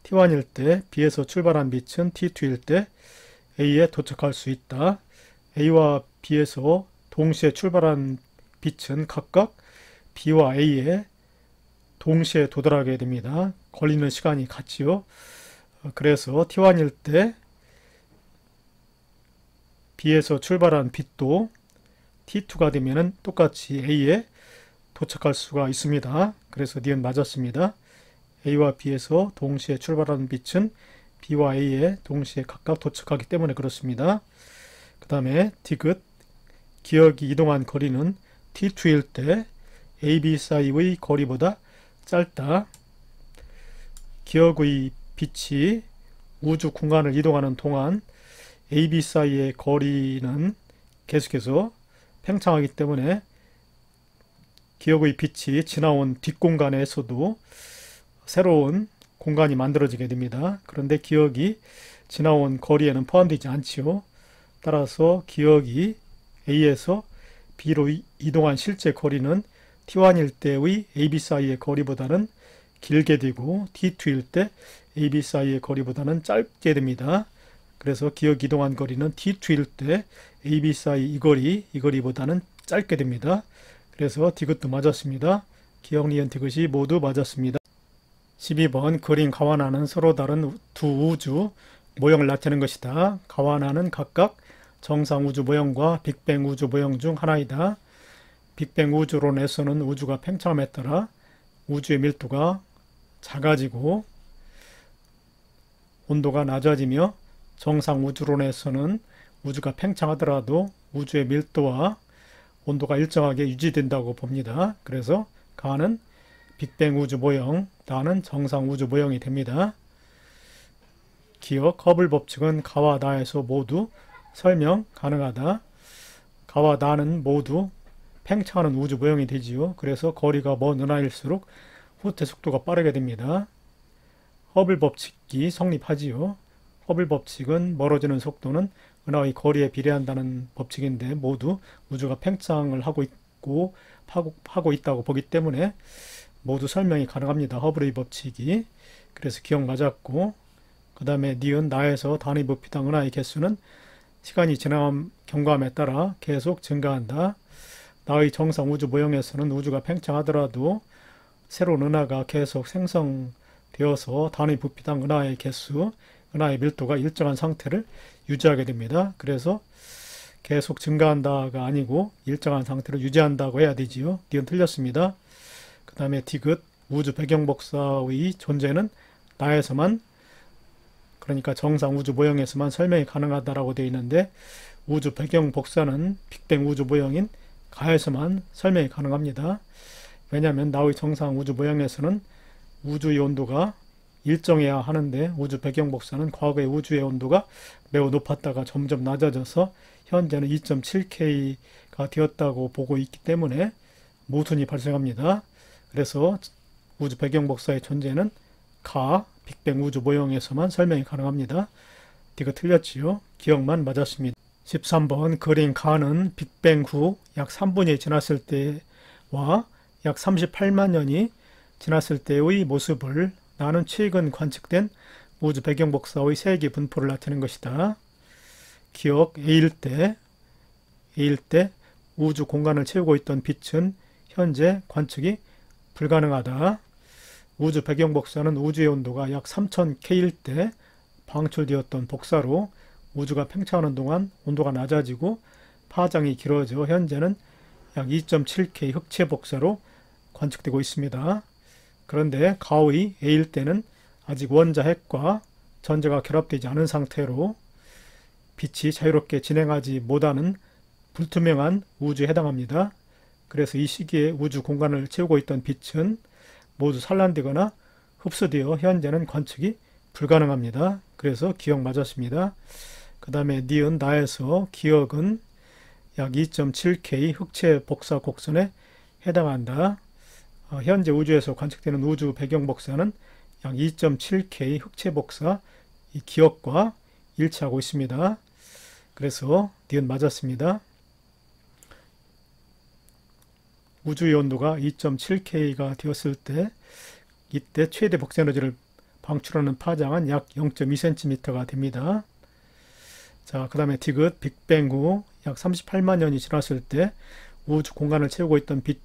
T1일 때 B에서 출발한 빛은 T2일 때 A에 도착할 수 있다. A와 B에서 동시에 출발한 빛은 각각 B와 A에 동시에 도달하게 됩니다. 걸리는 시간이 같지요. 그래서 T1일 때 B에서 출발한 빛도 T2가 되면 똑같이 A에 도착할 수가 있습니다. 그래서 니은 맞았습니다. A와 B에서 동시에 출발하는 빛은 B와 A에 동시에 각각 도착하기 때문에 그렇습니다. 그 다음에 디귿 기억이 이동한 거리는 T2일 때 AB 사이의 거리보다 짧다. 기억의 빛이 우주 공간을 이동하는 동안 AB 사이의 거리는 계속해서 팽창하기 때문에 기억의 빛이 지나온 뒷공간에서도 새로운 공간이 만들어지게 됩니다. 그런데 기억이 지나온 거리에는 포함되지 않지요. 따라서 기억이 A에서 B로 이동한 실제 거리는 T1일 때의 AB 사이의 거리보다는 길게 되고 T2일 때 AB 사이의 거리보다는 짧게 됩니다. 그래서 기억 이동한 거리는 T2일 때 AB 사이 이 거리보다는 짧게 됩니다. 그래서 디귿도 맞았습니다. 기억, 니은, 디귿이 모두 맞았습니다. 12번 그림 가와나는 서로 다른 두 우주 모형을 나타내는 것이다. 가와나는 각각 정상 우주 모형과 빅뱅 우주 모형 중 하나이다. 빅뱅 우주론에서는 우주가 팽창함에 따라 우주의 밀도가 작아지고 온도가 낮아지며 정상 우주론에서는 우주가 팽창하더라도 우주의 밀도와 온도가 일정하게 유지된다고 봅니다. 그래서 가는 빅뱅 우주 모형, 나는 정상 우주 모형이 됩니다. 기억, 허블 법칙은 가와 나에서 모두 설명 가능하다. 가와 나는 모두 팽창하는 우주 모형이 되지요. 그래서 거리가 먼 은하일수록 후퇴 속도가 빠르게 됩니다. 허블 법칙이 성립하지요. 허블 법칙은 멀어지는 속도는 은하의 거리에 비례한다는 법칙인데 모두 우주가 팽창을 하고 있다고 보기 때문에 모두 설명이 가능합니다. 허블의 법칙이. 그래서 기억 맞았고, 그 다음에 니은 나에서 단위 부피당 은하의 개수는 시간이 지나감 경과함에 따라 계속 증가한다. 나의 정상 우주 모형에서는 우주가 팽창하더라도 새로운 은하가 계속 생성되어서 단위 부피당 은하의 개수, 은하의 밀도가 일정한 상태를 유지하게 됩니다. 그래서 계속 증가한다가 아니고 일정한 상태를 유지한다고 해야 되지요. 니은 틀렸습니다. 그 다음에 디귿 우주 배경 복사의 존재는 나에서만 그러니까 정상 우주 모형에서만 설명이 가능하다라고 되어 있는데 우주 배경 복사는 빅뱅 우주 모형인 가에서만 설명이 가능합니다. 왜냐하면 나의 정상 우주 모형에서는 우주의 온도가 일정해야 하는데 우주 배경 복사는 과거의 우주의 온도가 매우 높았다가 점점 낮아져서 현재는 2.7K가 되었다고 보고 있기 때문에 모순이 발생합니다. 그래서 우주 배경 복사의 존재는 가 빅뱅 우주 모형에서만 설명이 가능합니다. 이거 틀렸지요? 기억만 맞았습니다. 13번 그린 가는 빅뱅 후 약 3분이 지났을 때와 약 38만 년이 지났을 때의 모습을 나는 최근 관측된 우주 배경 복사의 세기 분포를 나타낸 것이다. 기억 A일 때 우주 공간을 채우고 있던 빛은 현재 관측이 불가능하다. 우주 배경 복사는 우주의 온도가 약 3000K일 때 방출되었던 복사로 우주가 팽창하는 동안 온도가 낮아지고 파장이 길어져 현재는 약 2.7K 흑체 복사로 관측되고 있습니다. 그런데 가의 A일 때는 아직 원자 핵과 전자가 결합되지 않은 상태로 빛이 자유롭게 진행하지 못하는 불투명한 우주에 해당합니다. 그래서 이 시기에 우주 공간을 채우고 있던 빛은 모두 산란되거나 흡수되어 현재는 관측이 불가능합니다. 그래서 기억 맞았습니다. 그 다음에 니은 나에서 기억은 약 2.7K 흑체 복사 곡선에 해당한다. 현재 우주에서 관측되는 우주 배경 복사는 약 2.7K 흑체 복사 이 기억과 일치하고 있습니다. 그래서 니은 맞았습니다. 우주의 온도가 2.7K가 되었을 때 이때 최대 복사에너지를 방출하는 파장은 약 0.2cm가 됩니다. 자, 그 다음에 디귿 빅뱅 후 약 38만 년이 지났을 때 우주 공간을 채우고 있던 빛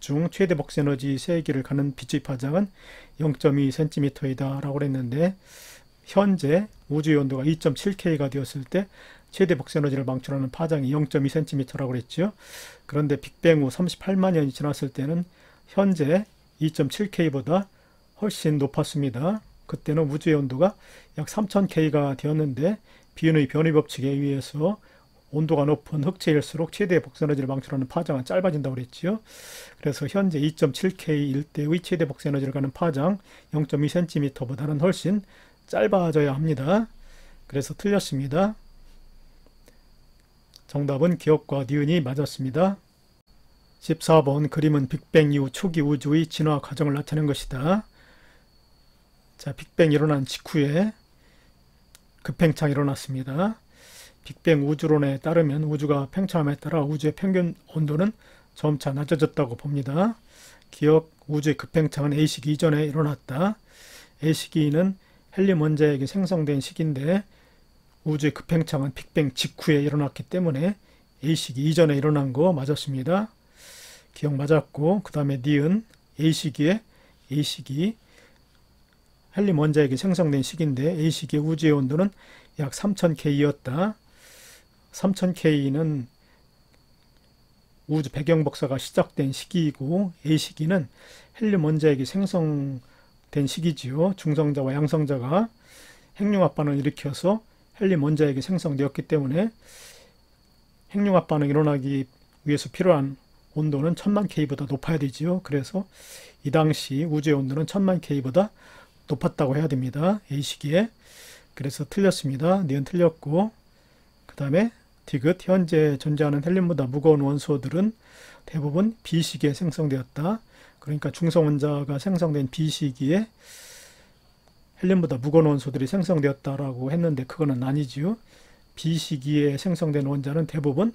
중 최대 복사에너지 세기를 가는 빛의 파장은 0.2cm이다 라고 했는데 현재 우주의 온도가 2.7K가 되었을 때 최대 복사에너지를 방출하는 파장이 0.2cm라고 그랬죠. 그런데 빅뱅 후 38만 년이 지났을 때는 현재 2.7K보다 훨씬 높았습니다. 그때는 우주의 온도가 약 3000K가 되었는데 비온의 변이 법칙에 의해서 온도가 높은 흑체일수록 최대 복사에너지를 방출하는 파장은 짧아진다고 그랬죠. 그래서 현재 2.7K일 때의 최대 복사에너지를 가는 파장 0.2cm보다는 훨씬 짧아져야 합니다. 그래서 틀렸습니다. 정답은 기억과 니은이 맞았습니다. 14번 그림은 빅뱅 이후 초기 우주의 진화 과정을 나타낸 것이다. 자, 빅뱅이 일어난 직후에 급팽창이 일어났습니다. 빅뱅 우주론에 따르면 우주가 팽창함에 따라 우주의 평균 온도는 점차 낮아졌다고 봅니다. 기억 우주의 급팽창은 A시기 이전에 일어났다. A시기는 헬륨 원자핵이 생성된 시기인데 우주의 급팽창은 빅뱅 직후에 일어났기 때문에 A시기 이전에 일어난 거 맞았습니다. 기억 맞았고 그 다음에 니은 A시기 헬륨 원자핵이 생성된 시기인데 A시기의 우주의 온도는 약 3000K였다. 3000K는 우주 배경 복사가 시작된 시기이고 A시기는 헬륨 원자핵이 생성된 시기지요. 중성자와 양성자가 핵융합 반응을 일으켜서 헬륨 원자핵이 생성되었기 때문에 핵융합 반응이 일어나기 위해서 필요한 온도는 1000만 K보다 높아야 되지요. 그래서 이 당시 우주의 온도는 1000만 K보다 높았다고 해야 됩니다. A시기에. 그래서 틀렸습니다. 니은 틀렸고 그 다음에 디귿 현재 존재하는 헬륨보다 무거운 원소들은 대부분 B시기에 생성되었다. 그러니까 중성원자가 생성된 B시기에 헬륨보다 무거운 원소들이 생성되었다라고 했는데 그거는 아니지요. B시기에 생성된 원자는 대부분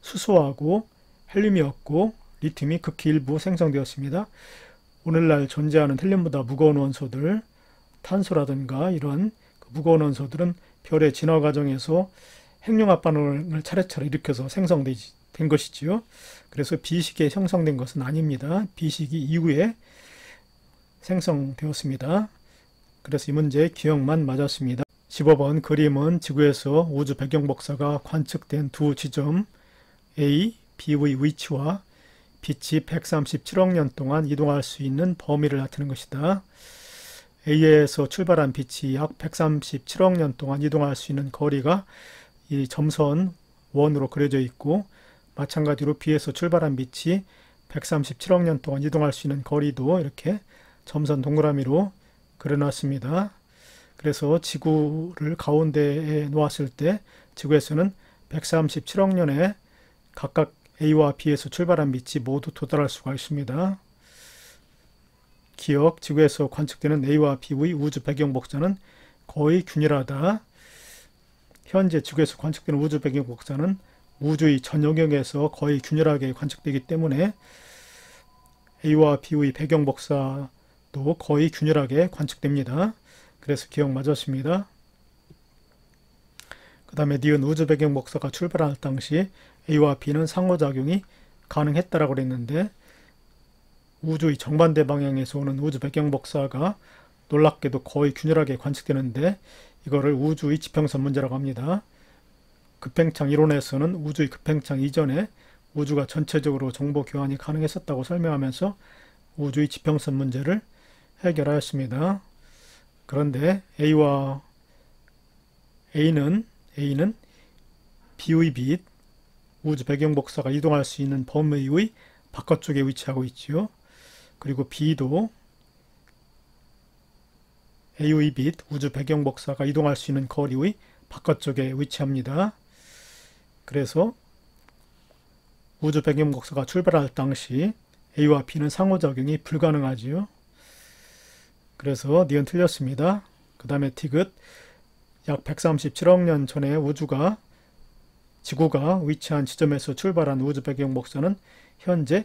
수소하고 헬륨이었고 리튬이 극히 일부 생성되었습니다. 오늘날 존재하는 헬륨보다 무거운 원소들, 탄소라든가 이런 무거운 원소들은 별의 진화 과정에서 핵융합 반응을 차례차례 일으켜서 생성된 것이지요. 그래서 B시기에 형성된 것은 아닙니다. B시기 이후에 생성되었습니다. 그래서 이 문제 기억만 맞았습니다. 15번 그림은 지구에서 우주 배경 복사가 관측된 두 지점 A, B의 위치와 빛이 137억 년 동안 이동할 수 있는 범위를 나타낸 것이다. A에서 출발한 빛이 약 137억 년 동안 이동할 수 있는 거리가 이 점선 원으로 그려져 있고, 마찬가지로 B에서 출발한 빛이 137억 년 동안 이동할 수 있는 거리도 이렇게 점선 동그라미로 그려놨습니다. 그래서 지구를 가운데에 놓았을 때 지구에서는 137억 년에 각각 A와 B에서 출발한 빛이 모두 도달할 수가 있습니다. 기억, 지구에서 관측되는 A와 B의 우주 배경 복사는 거의 균일하다. 현재 지구에서 관측되는 우주 배경 복사는 우주의 전 영역에서 거의 균일하게 관측되기 때문에 A와 B의 배경 복사도 거의 균일하게 관측됩니다. 그래서 기억 맞았습니다. 그 다음에 니은 우주 배경 복사가 출발할 당시 A와 B는 상호작용이 가능했다라고 그랬는데, 우주의 정반대 방향에서 오는 우주 배경 복사가 놀랍게도 거의 균일하게 관측되는데, 이거를 우주의 지평선 문제라고 합니다. 급팽창 이론에서는 우주의 급팽창 이전에 우주가 전체적으로 정보 교환이 가능했었다고 설명하면서 우주의 지평선 문제를 해결하였습니다. 그런데 A는 B의 빛, 우주 배경 복사가 이동할 수 있는 범위의 바깥쪽에 위치하고 있지요. 그리고 B도 A의 빛, 우주 배경 복사가 이동할 수 있는 거리의 바깥쪽에 위치합니다. 그래서 우주 배경 복사가 출발할 당시 A와 B는 상호작용이 불가능하지요. 그래서 니은 틀렸습니다. 그 다음에 디귿, 약 137억 년 전에 지구가 위치한 지점에서 출발한 우주 배경 복사는 현재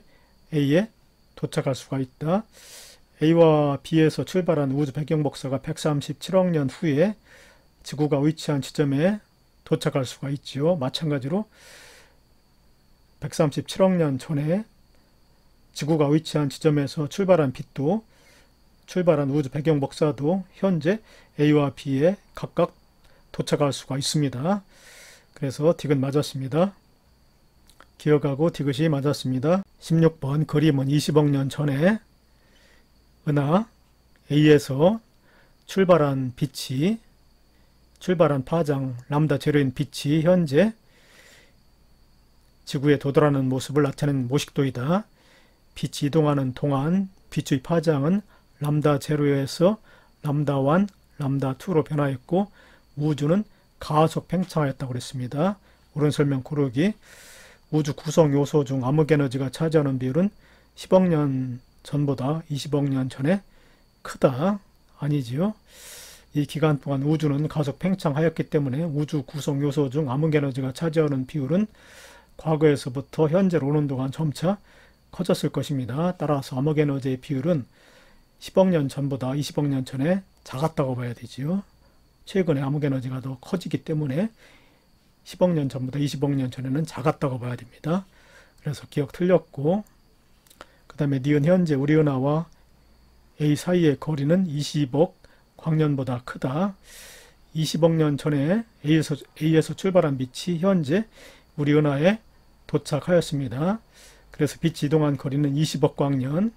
A에 도착할 수가 있다. A와 B에서 출발한 우주 배경 복사가 137억 년 후에 지구가 위치한 지점에 도착할 수가 있지요. 마찬가지로 137억 년 전에 지구가 위치한 지점에서 출발한 빛도, 출발한 우주 배경 복사도 현재 A와 B에 각각 도착할 수가 있습니다. 그래서 디귿 맞았습니다. 기억하고 디귿이 맞았습니다. 16번 그림은 20억 년 전에 은하 A에서 출발한 파장 람다 제로인 빛이 현재 지구에 도달하는 모습을 나타낸 모식도이다. 빛이 이동하는 동안 빛의 파장은 람다 제로에서 람다 1, 람다 2로 변화했고 우주는 가속 팽창하였다고 그랬습니다. 옳은 설명 고르기. 우주 구성 요소 중 암흑에너지가 차지하는 비율은 10억 년 전보다 20억 년 전에 크다. 아니지요. 이 기간 동안 우주는 가속 팽창하였기 때문에 우주 구성 요소 중 암흑에너지가 차지하는 비율은 과거에서부터 현재로 오는 동안 점차 커졌을 것입니다. 따라서 암흑에너지의 비율은 10억 년 전보다 20억 년 전에 작았다고 봐야 되지요. 최근에 암흑에너지가 더 커지기 때문에 10억 년 전보다 20억 년 전에는 작았다고 봐야 됩니다. 그래서 기억 틀렸고, 그 다음에 니은 현재 우리 은하와 A 사이의 거리는 20억 광년보다 크다. 20억 년 전에 A에서 출발한 빛이 현재 우리 은하에 도착하였습니다. 그래서 빛이 이동한 거리는 20억 광년,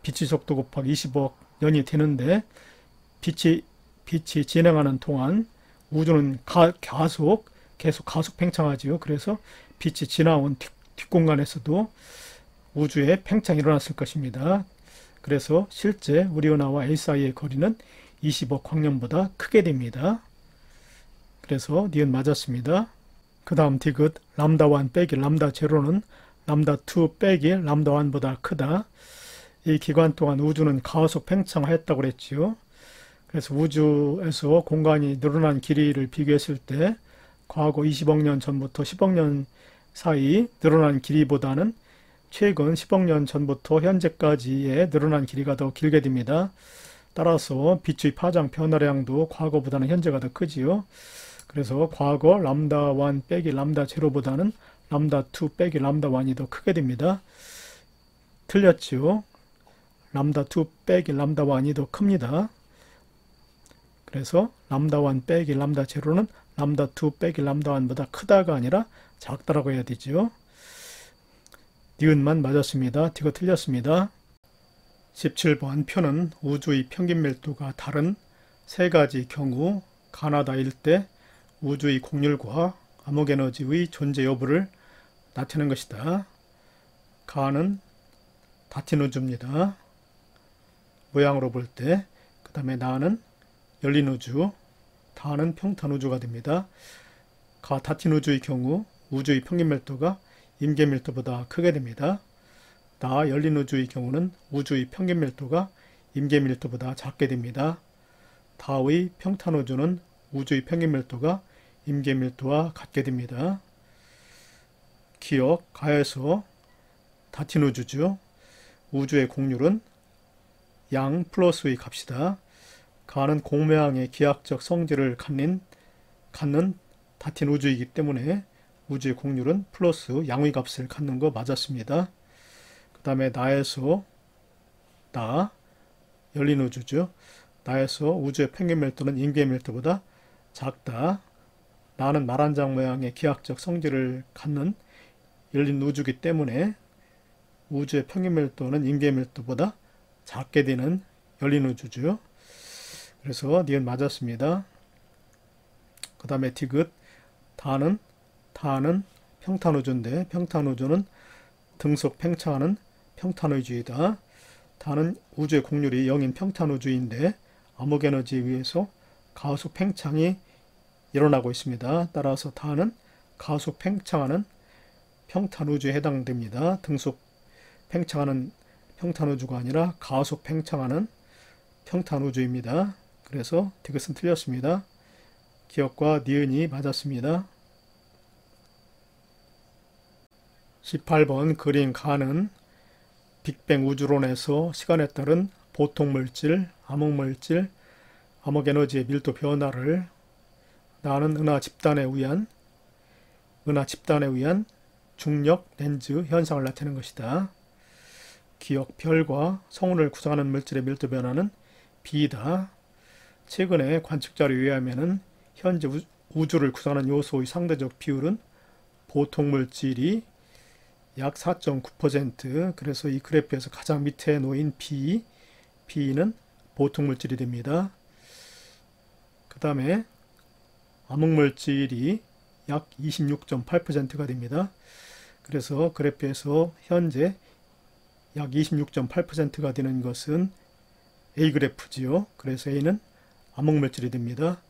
빛의 속도 곱하기 20억 년이 되는데, 빛이 진행하는 동안 우주는 계속 가속 팽창하지요. 그래서 빛이 지나온 뒷공간에서도 우주에 팽창이 일어났을 것입니다. 그래서 실제 우리 은하와 A 사이의 거리는 20억 광년보다 크게 됩니다. 그래서 니은 맞았습니다. 그 다음 디귿, 람다 1 빼기 람다 제로는 람다 2 빼기 람다 1보다 크다. 이 기간 동안 우주는 가속 팽창하였다고 그랬지요. 그래서 우주에서 공간이 늘어난 길이를 비교했을 때 과거 20억 년 전부터 10억 년 사이 늘어난 길이보다는 최근 10억 년 전부터 현재까지의 늘어난 길이가 더 길게 됩니다. 따라서 빛의 파장 변화량도 과거보다는 현재가 더 크지요. 그래서 과거 람다 1 빼기 람다 제로보다는 람다 2 빼기 람다 1이 더 크게 됩니다. 틀렸지요. 람다 2 빼기 람다 1이 더 큽니다. 그래서 람다 1 빼기 람다 제로는 람다 2 빼기 람다 1보다 크다가 아니라 작다라고 해야 되죠. 니은만 맞았습니다. 디귿 틀렸습니다. 17번 표는 우주의 평균 밀도가 다른 세 가지 경우 가나다 일대 우주의 곡률과 암흑에너지의 존재 여부를 나타내는 것이다. 가는 닫힌 우주입니다. 모양으로 볼 때. 그 다음에 나는 열린 우주, 다는 평탄 우주가 됩니다. 가 닫힌 우주의 경우 우주의 평균 밀도가 임계 밀도보다 크게 됩니다. 나 열린 우주의 경우는 우주의 평균 밀도가 임계 밀도보다 작게 됩니다. 다의 평탄 우주는 우주의 평균 밀도가 임계 밀도와 같게 됩니다. 기억, 가에서 닫힌 우주죠. 우주의 곡률은 양 플러스의 값이다. 가는 공모양의 기하학적 성질을 갖는 닫힌 우주이기 때문에 우주의 곡률은 플러스 양의 값을 갖는 거 맞았습니다. 그 다음에 나에서 나 열린 우주죠. 나에서 우주의 평균 밀도는 임계 밀도보다 작다. 나는 말 한 장 모양의 기하학적 성질을 갖는 열린 우주이기 때문에 우주의 평균 밀도는 임계 밀도보다 작게 되는 열린 우주죠. 그래서 니은 맞았습니다. 그 다음에 디귿 다는 평탄 우주인데 평탄 우주는 등속 팽창하는 평탄 우주이다. 다는 우주의 곡률이 0인 평탄 우주인데 암흑에너지에 의해서 가속 팽창이 일어나고 있습니다. 따라서 다는 가속 팽창하는 평탄 우주에 해당됩니다. 등속 팽창하는 평탄 우주가 아니라 가속 팽창하는 평탄 우주입니다. 그래서 디귿은 틀렸습니다. 기억과 니은이 맞았습니다. 18번 그린 가는 빅뱅 우주론에서 시간에 따른 보통물질, 암흑물질, 암흑에너지의 밀도 변화를 나는 은하 집단에 의한 중력 렌즈 현상을 나타내는 것이다. 기억, 별과 성운을 구성하는 물질의 밀도 변화는 B다. 최근에 관측자료에 의하면 현재 우주를 구성하는 요소의 상대적 비율은 보통물질이 약 4.9%, 그래서 이 그래프에서 가장 밑에 놓인 B는 보통물질이 됩니다. 그 다음에 암흑물질이 약 26.8%가 됩니다. 그래서 그래프에서 현재 약 26.8%가 되는 것은 A 그래프지요. 그래서 A는 암흑물질이 됩니다.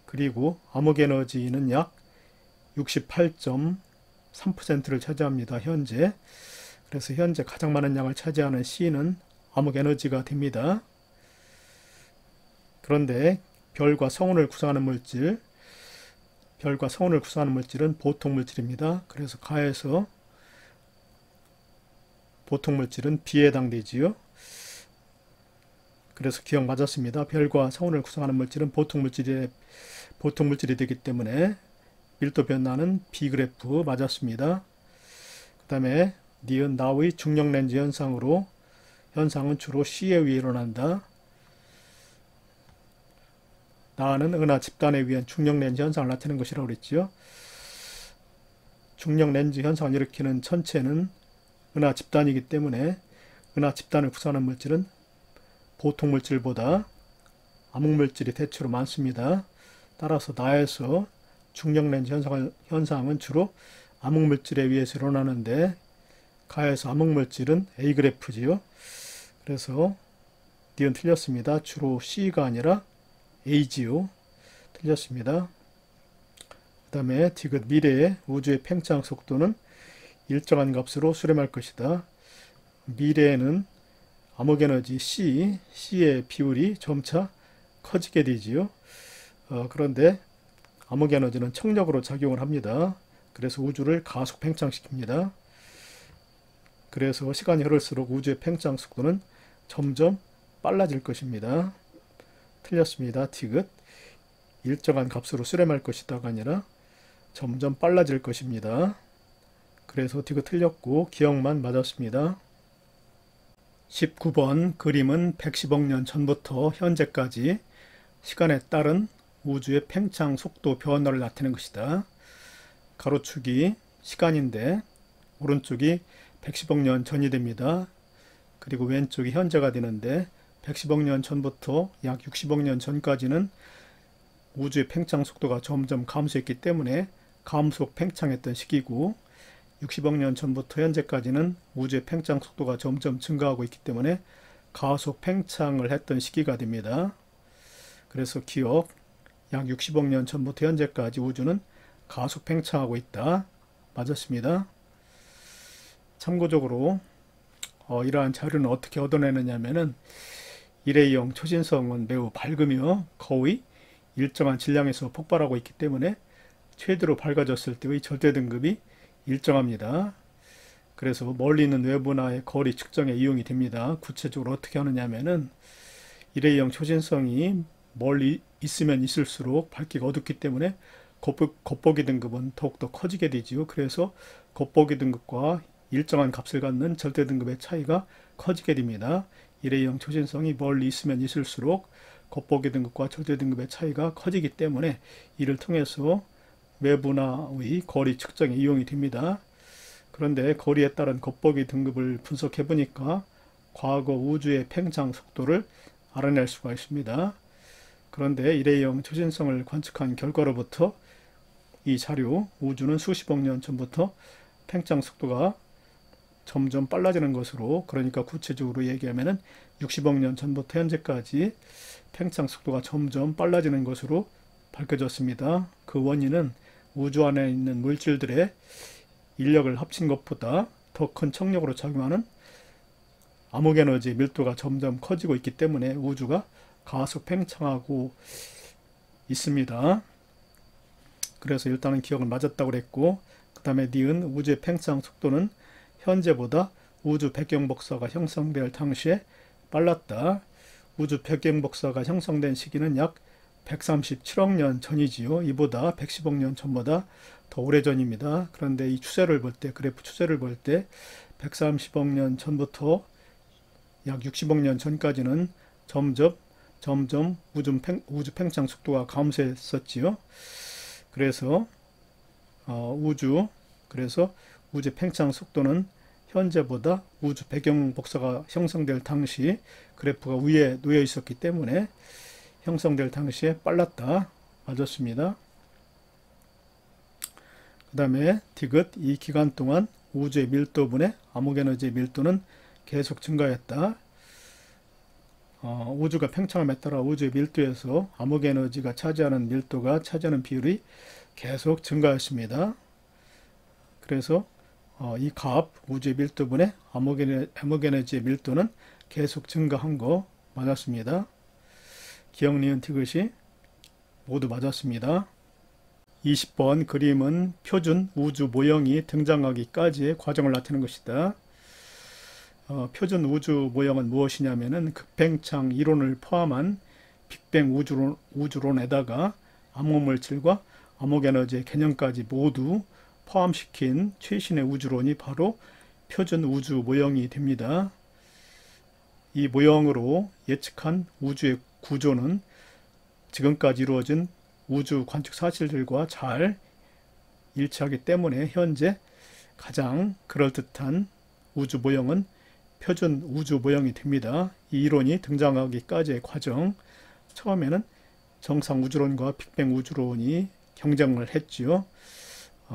그리고 암흑에너지는 약 68.3%를 차지합니다. 현재. 그래서 현재 가장 많은 양을 차지하는 C는 암흑에너지가 됩니다. 그런데 별과 성운을 구성하는 물질은 보통물질입니다. 그래서 가에서 보통물질은 B에 해당되지요. 그래서 기억 맞았습니다. 별과 성운을 구성하는 물질은 보통물질이 되기 때문에 밀도 변화는 B 그래프 맞았습니다. 그 다음에 니은 나의 중력렌즈 현상은 주로 C에 의해 일어난다. 나는 은하 집단에 의한 중력렌즈 현상을 나타내는 것이라고 그랬지요. 중력렌즈 현상을 일으키는 천체는 은하 집단이기 때문에 은하 집단을 구성하는 물질은 보통물질보다 암흑물질이 대체로 많습니다. 따라서 나에서 중력렌즈 현상은 주로 암흑물질에 의해서 일어나는데 가에서 암흑물질은 A 그래프지요. 그래서 니은 틀렸습니다. 주로 C가 아니라 A지요. 틀렸습니다. 그 다음에 디귿 미래의 우주의 팽창 속도는 일정한 값으로 수렴할 것이다. 미래에는 암흑에너지 C의 비율이 점차 커지게 되지요. 그런데 암흑에너지는 청력으로 작용을 합니다. 그래서 우주를 가속 팽창시킵니다. 그래서 시간이 흐를수록 우주의 팽창 속도는 점점 빨라질 것입니다. 틀렸습니다. 디귿 일정한 값으로 수렴할 것이다가 아니라 점점 빨라질 것입니다. 그래서 디귿 틀렸고 기억만 맞았습니다. 19번 그림은 110억 년 전부터 현재까지 시간에 따른 우주의 팽창 속도 변화를 나타내는 것이다. 가로축이 시간인데 오른쪽이 110억 년 전이 됩니다. 그리고 왼쪽이 현재가 되는데 110억 년 전부터 약 60억 년 전까지는 우주의 팽창 속도가 점점 감소했기 때문에 감속 팽창했던 시기고 60억 년 전부터 현재까지는 우주의 팽창 속도가 점점 증가하고 있기 때문에 가속 팽창을 했던 시기가 됩니다. 그래서 기억, 약 60억 년 전부터 현재까지 우주는 가속 팽창하고 있다. 맞았습니다. 참고적으로 이러한 자료는 어떻게 얻어내느냐면은 일회용 초신성은 매우 밝으며 거의 일정한 질량에서 폭발하고 있기 때문에 최대로 밝아졌을 때의 절대 등급이 일정합니다. 그래서 멀리 있는 외부나의 거리 측정에 이용이 됩니다. 구체적으로 어떻게 하느냐면은 일회용 초신성이 멀리 있으면 있을수록 밝기가 어둡기 때문에 겉보기 등급은 더욱더 커지게 되지요. 그래서 겉보기 등급과 일정한 값을 갖는 절대 등급의 차이가 커지게 됩니다. 일회용 초신성이 멀리 있으면 있을수록 겉보기 등급과 절대 등급의 차이가 커지기 때문에 이를 통해서 외부나의 거리 측정에 이용이 됩니다. 그런데 거리에 따른 겉보기 등급을 분석해 보니까 과거 우주의 팽창 속도를 알아낼 수가 있습니다. 그런데 일회용 초신성을 관측한 결과로부터 이 자료, 우주는 수십억 년 전부터 팽창 속도가 점점 빨라지는 것으로, 그러니까 구체적으로 얘기하면 60억 년 전부터 현재까지 팽창 속도가 점점 빨라지는 것으로 밝혀졌습니다. 그 원인은 우주 안에 있는 물질들의 인력을 합친 것보다 더 큰 trọng力으로 작용하는 암흑에너지 밀도가 점점 커지고 있기 때문에 우주가 가속 팽창하고 있습니다. 그래서 일단은 기억은 맞았다고 그랬고, 그 다음에 니은 우주의 팽창 속도는 현재보다 우주 배경 복사가 형성될 당시에 빨랐다. 우주 배경 복사가 형성된 시기는 약 137억 년 전이지요. 이보다 110억 년 전보다 더 오래전입니다. 그런데 이 추세를 볼 때, 그래프 추세를 볼 때 130억 년 전부터 약 60억 년 전까지는 점점 우주 팽창 속도가 감소했었지요. 그래서 우주 팽창 속도는 현재보다 우주 배경 복사가 형성될 당시 그래프가 위에 놓여 있었기 때문에 형성될 당시에 빨랐다. 맞았습니다. 그 다음에 디귿, 이 기간 동안 우주의 밀도분의 암흑에너지의 밀도는 계속 증가했다. 우주가 팽창함에 따라 우주의 밀도에서 암흑에너지가 차지하는 차지하는 비율이 계속 증가했습니다. 그래서 이 값, 우주의 밀도분의 암흑에너지의 밀도는 계속 증가한 거 맞았습니다. 기억, 니은, 디귿이 모두 맞았습니다. 20번 그림은 표준 우주 모형이 등장하기까지의 과정을 나타내는 것이다. 표준 우주 모형은 무엇이냐면은 극팽창 이론을 포함한 빅뱅 우주론에다가 암흑물질과 암흑에너지의 개념까지 모두 포함시킨 최신의 우주론이 바로 표준 우주 모형이 됩니다. 이 모형으로 예측한 우주의 구조는 지금까지 이루어진 우주 관측 사실들과 잘 일치하기 때문에 현재 가장 그럴듯한 우주 모형은 표준 우주 모형이 됩니다. 이 이론이 등장하기까지의 과정, 처음에는 정상 우주론과 빅뱅 우주론이 경쟁을 했지요.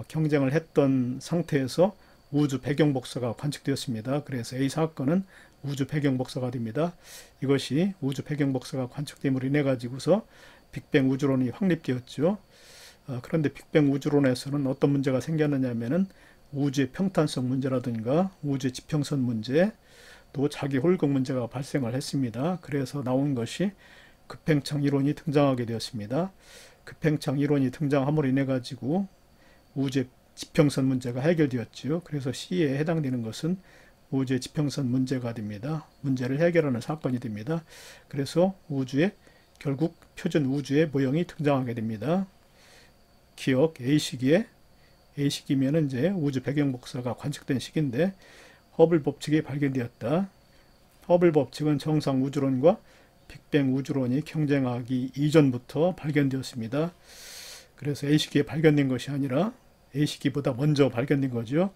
경쟁을 했던 상태에서 우주 배경 복사가 관측되었습니다. 그래서 A 사건은 우주 배경 복사가 됩니다. 이것이 우주 배경 복사가 관측됨으로 인해 가지고서 빅뱅 우주론이 확립되었죠. 그런데 빅뱅 우주론에서는 어떤 문제가 생겼느냐 하면은 우주의 평탄성 문제라든가 우주의 지평선 문제, 또 자기 홀극 문제가 발생을 했습니다. 그래서 나온 것이 극팽창 이론이 등장하게 되었습니다. 극팽창 이론이 등장함으로 인해 가지고 우주의 지평선 문제가 해결되었지요. 그래서 C에 해당되는 것은 우주의 지평선 문제가 됩니다. 문제를 해결하는 사건이 됩니다. 그래서 결국 표준 우주의 모형이 등장하게 됩니다. 기억, A시기면은 이제 우주 배경 복사가 관측된 시기인데 허블 법칙이 발견되었다. 허블 법칙은 정상 우주론과 빅뱅 우주론이 경쟁하기 이전부터 발견되었습니다. 그래서 A시기에 발견된 것이 아니라 A시기보다 먼저 발견된 거죠.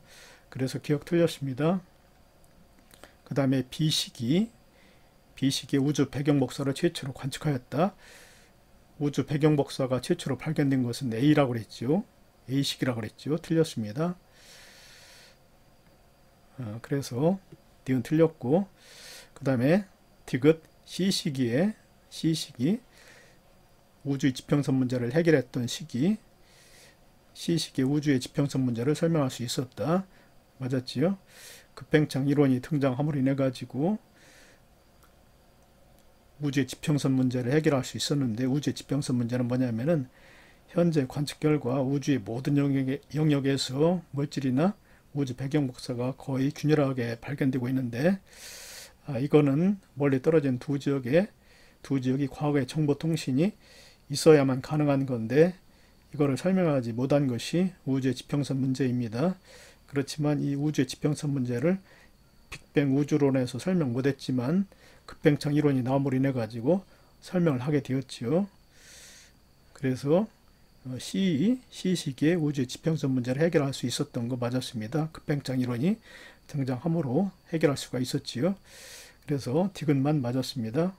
그래서 기억 틀렸습니다. 그 그 다음에 B식이 우주 배경 복사를 최초로 관측하였다. 우주 배경 복사가 최초로 발견된 것은 A라고 그랬죠. A식이라고 그랬죠. 틀렸습니다. 그래서 D는 틀렸고, 그 다음에 디귿 C식이 우주의 지평선 문제를 해결했던 시기, C식의 우주의 지평선 문제를 설명할 수 있었다. 맞았지요? 급팽창 이론이 등장함으로 인해 가지고 우주의 지평선 문제를 해결할 수 있었는데, 우주의 지평선 문제는 뭐냐면은 현재 관측 결과 우주의 모든 영역에서 물질이나 우주 배경 복사가 거의 균일하게 발견되고 있는데, 이거는 멀리 떨어진 두 지역이 과거의 정보통신이 있어야만 가능한 건데, 이거를 설명하지 못한 것이 우주의 지평선 문제입니다. 그렇지만 이 우주의 지평선 문제를 빅뱅 우주론에서 설명 못했지만 급팽창 이론이 나옴으로 인해 가지고 설명을 하게 되었지요. 그래서 C식의 우주의 지평선 문제를 해결할 수 있었던 거 맞았습니다. 급팽창 이론이 등장함으로 해결할 수가 있었지요. 그래서 디귿만 맞았습니다.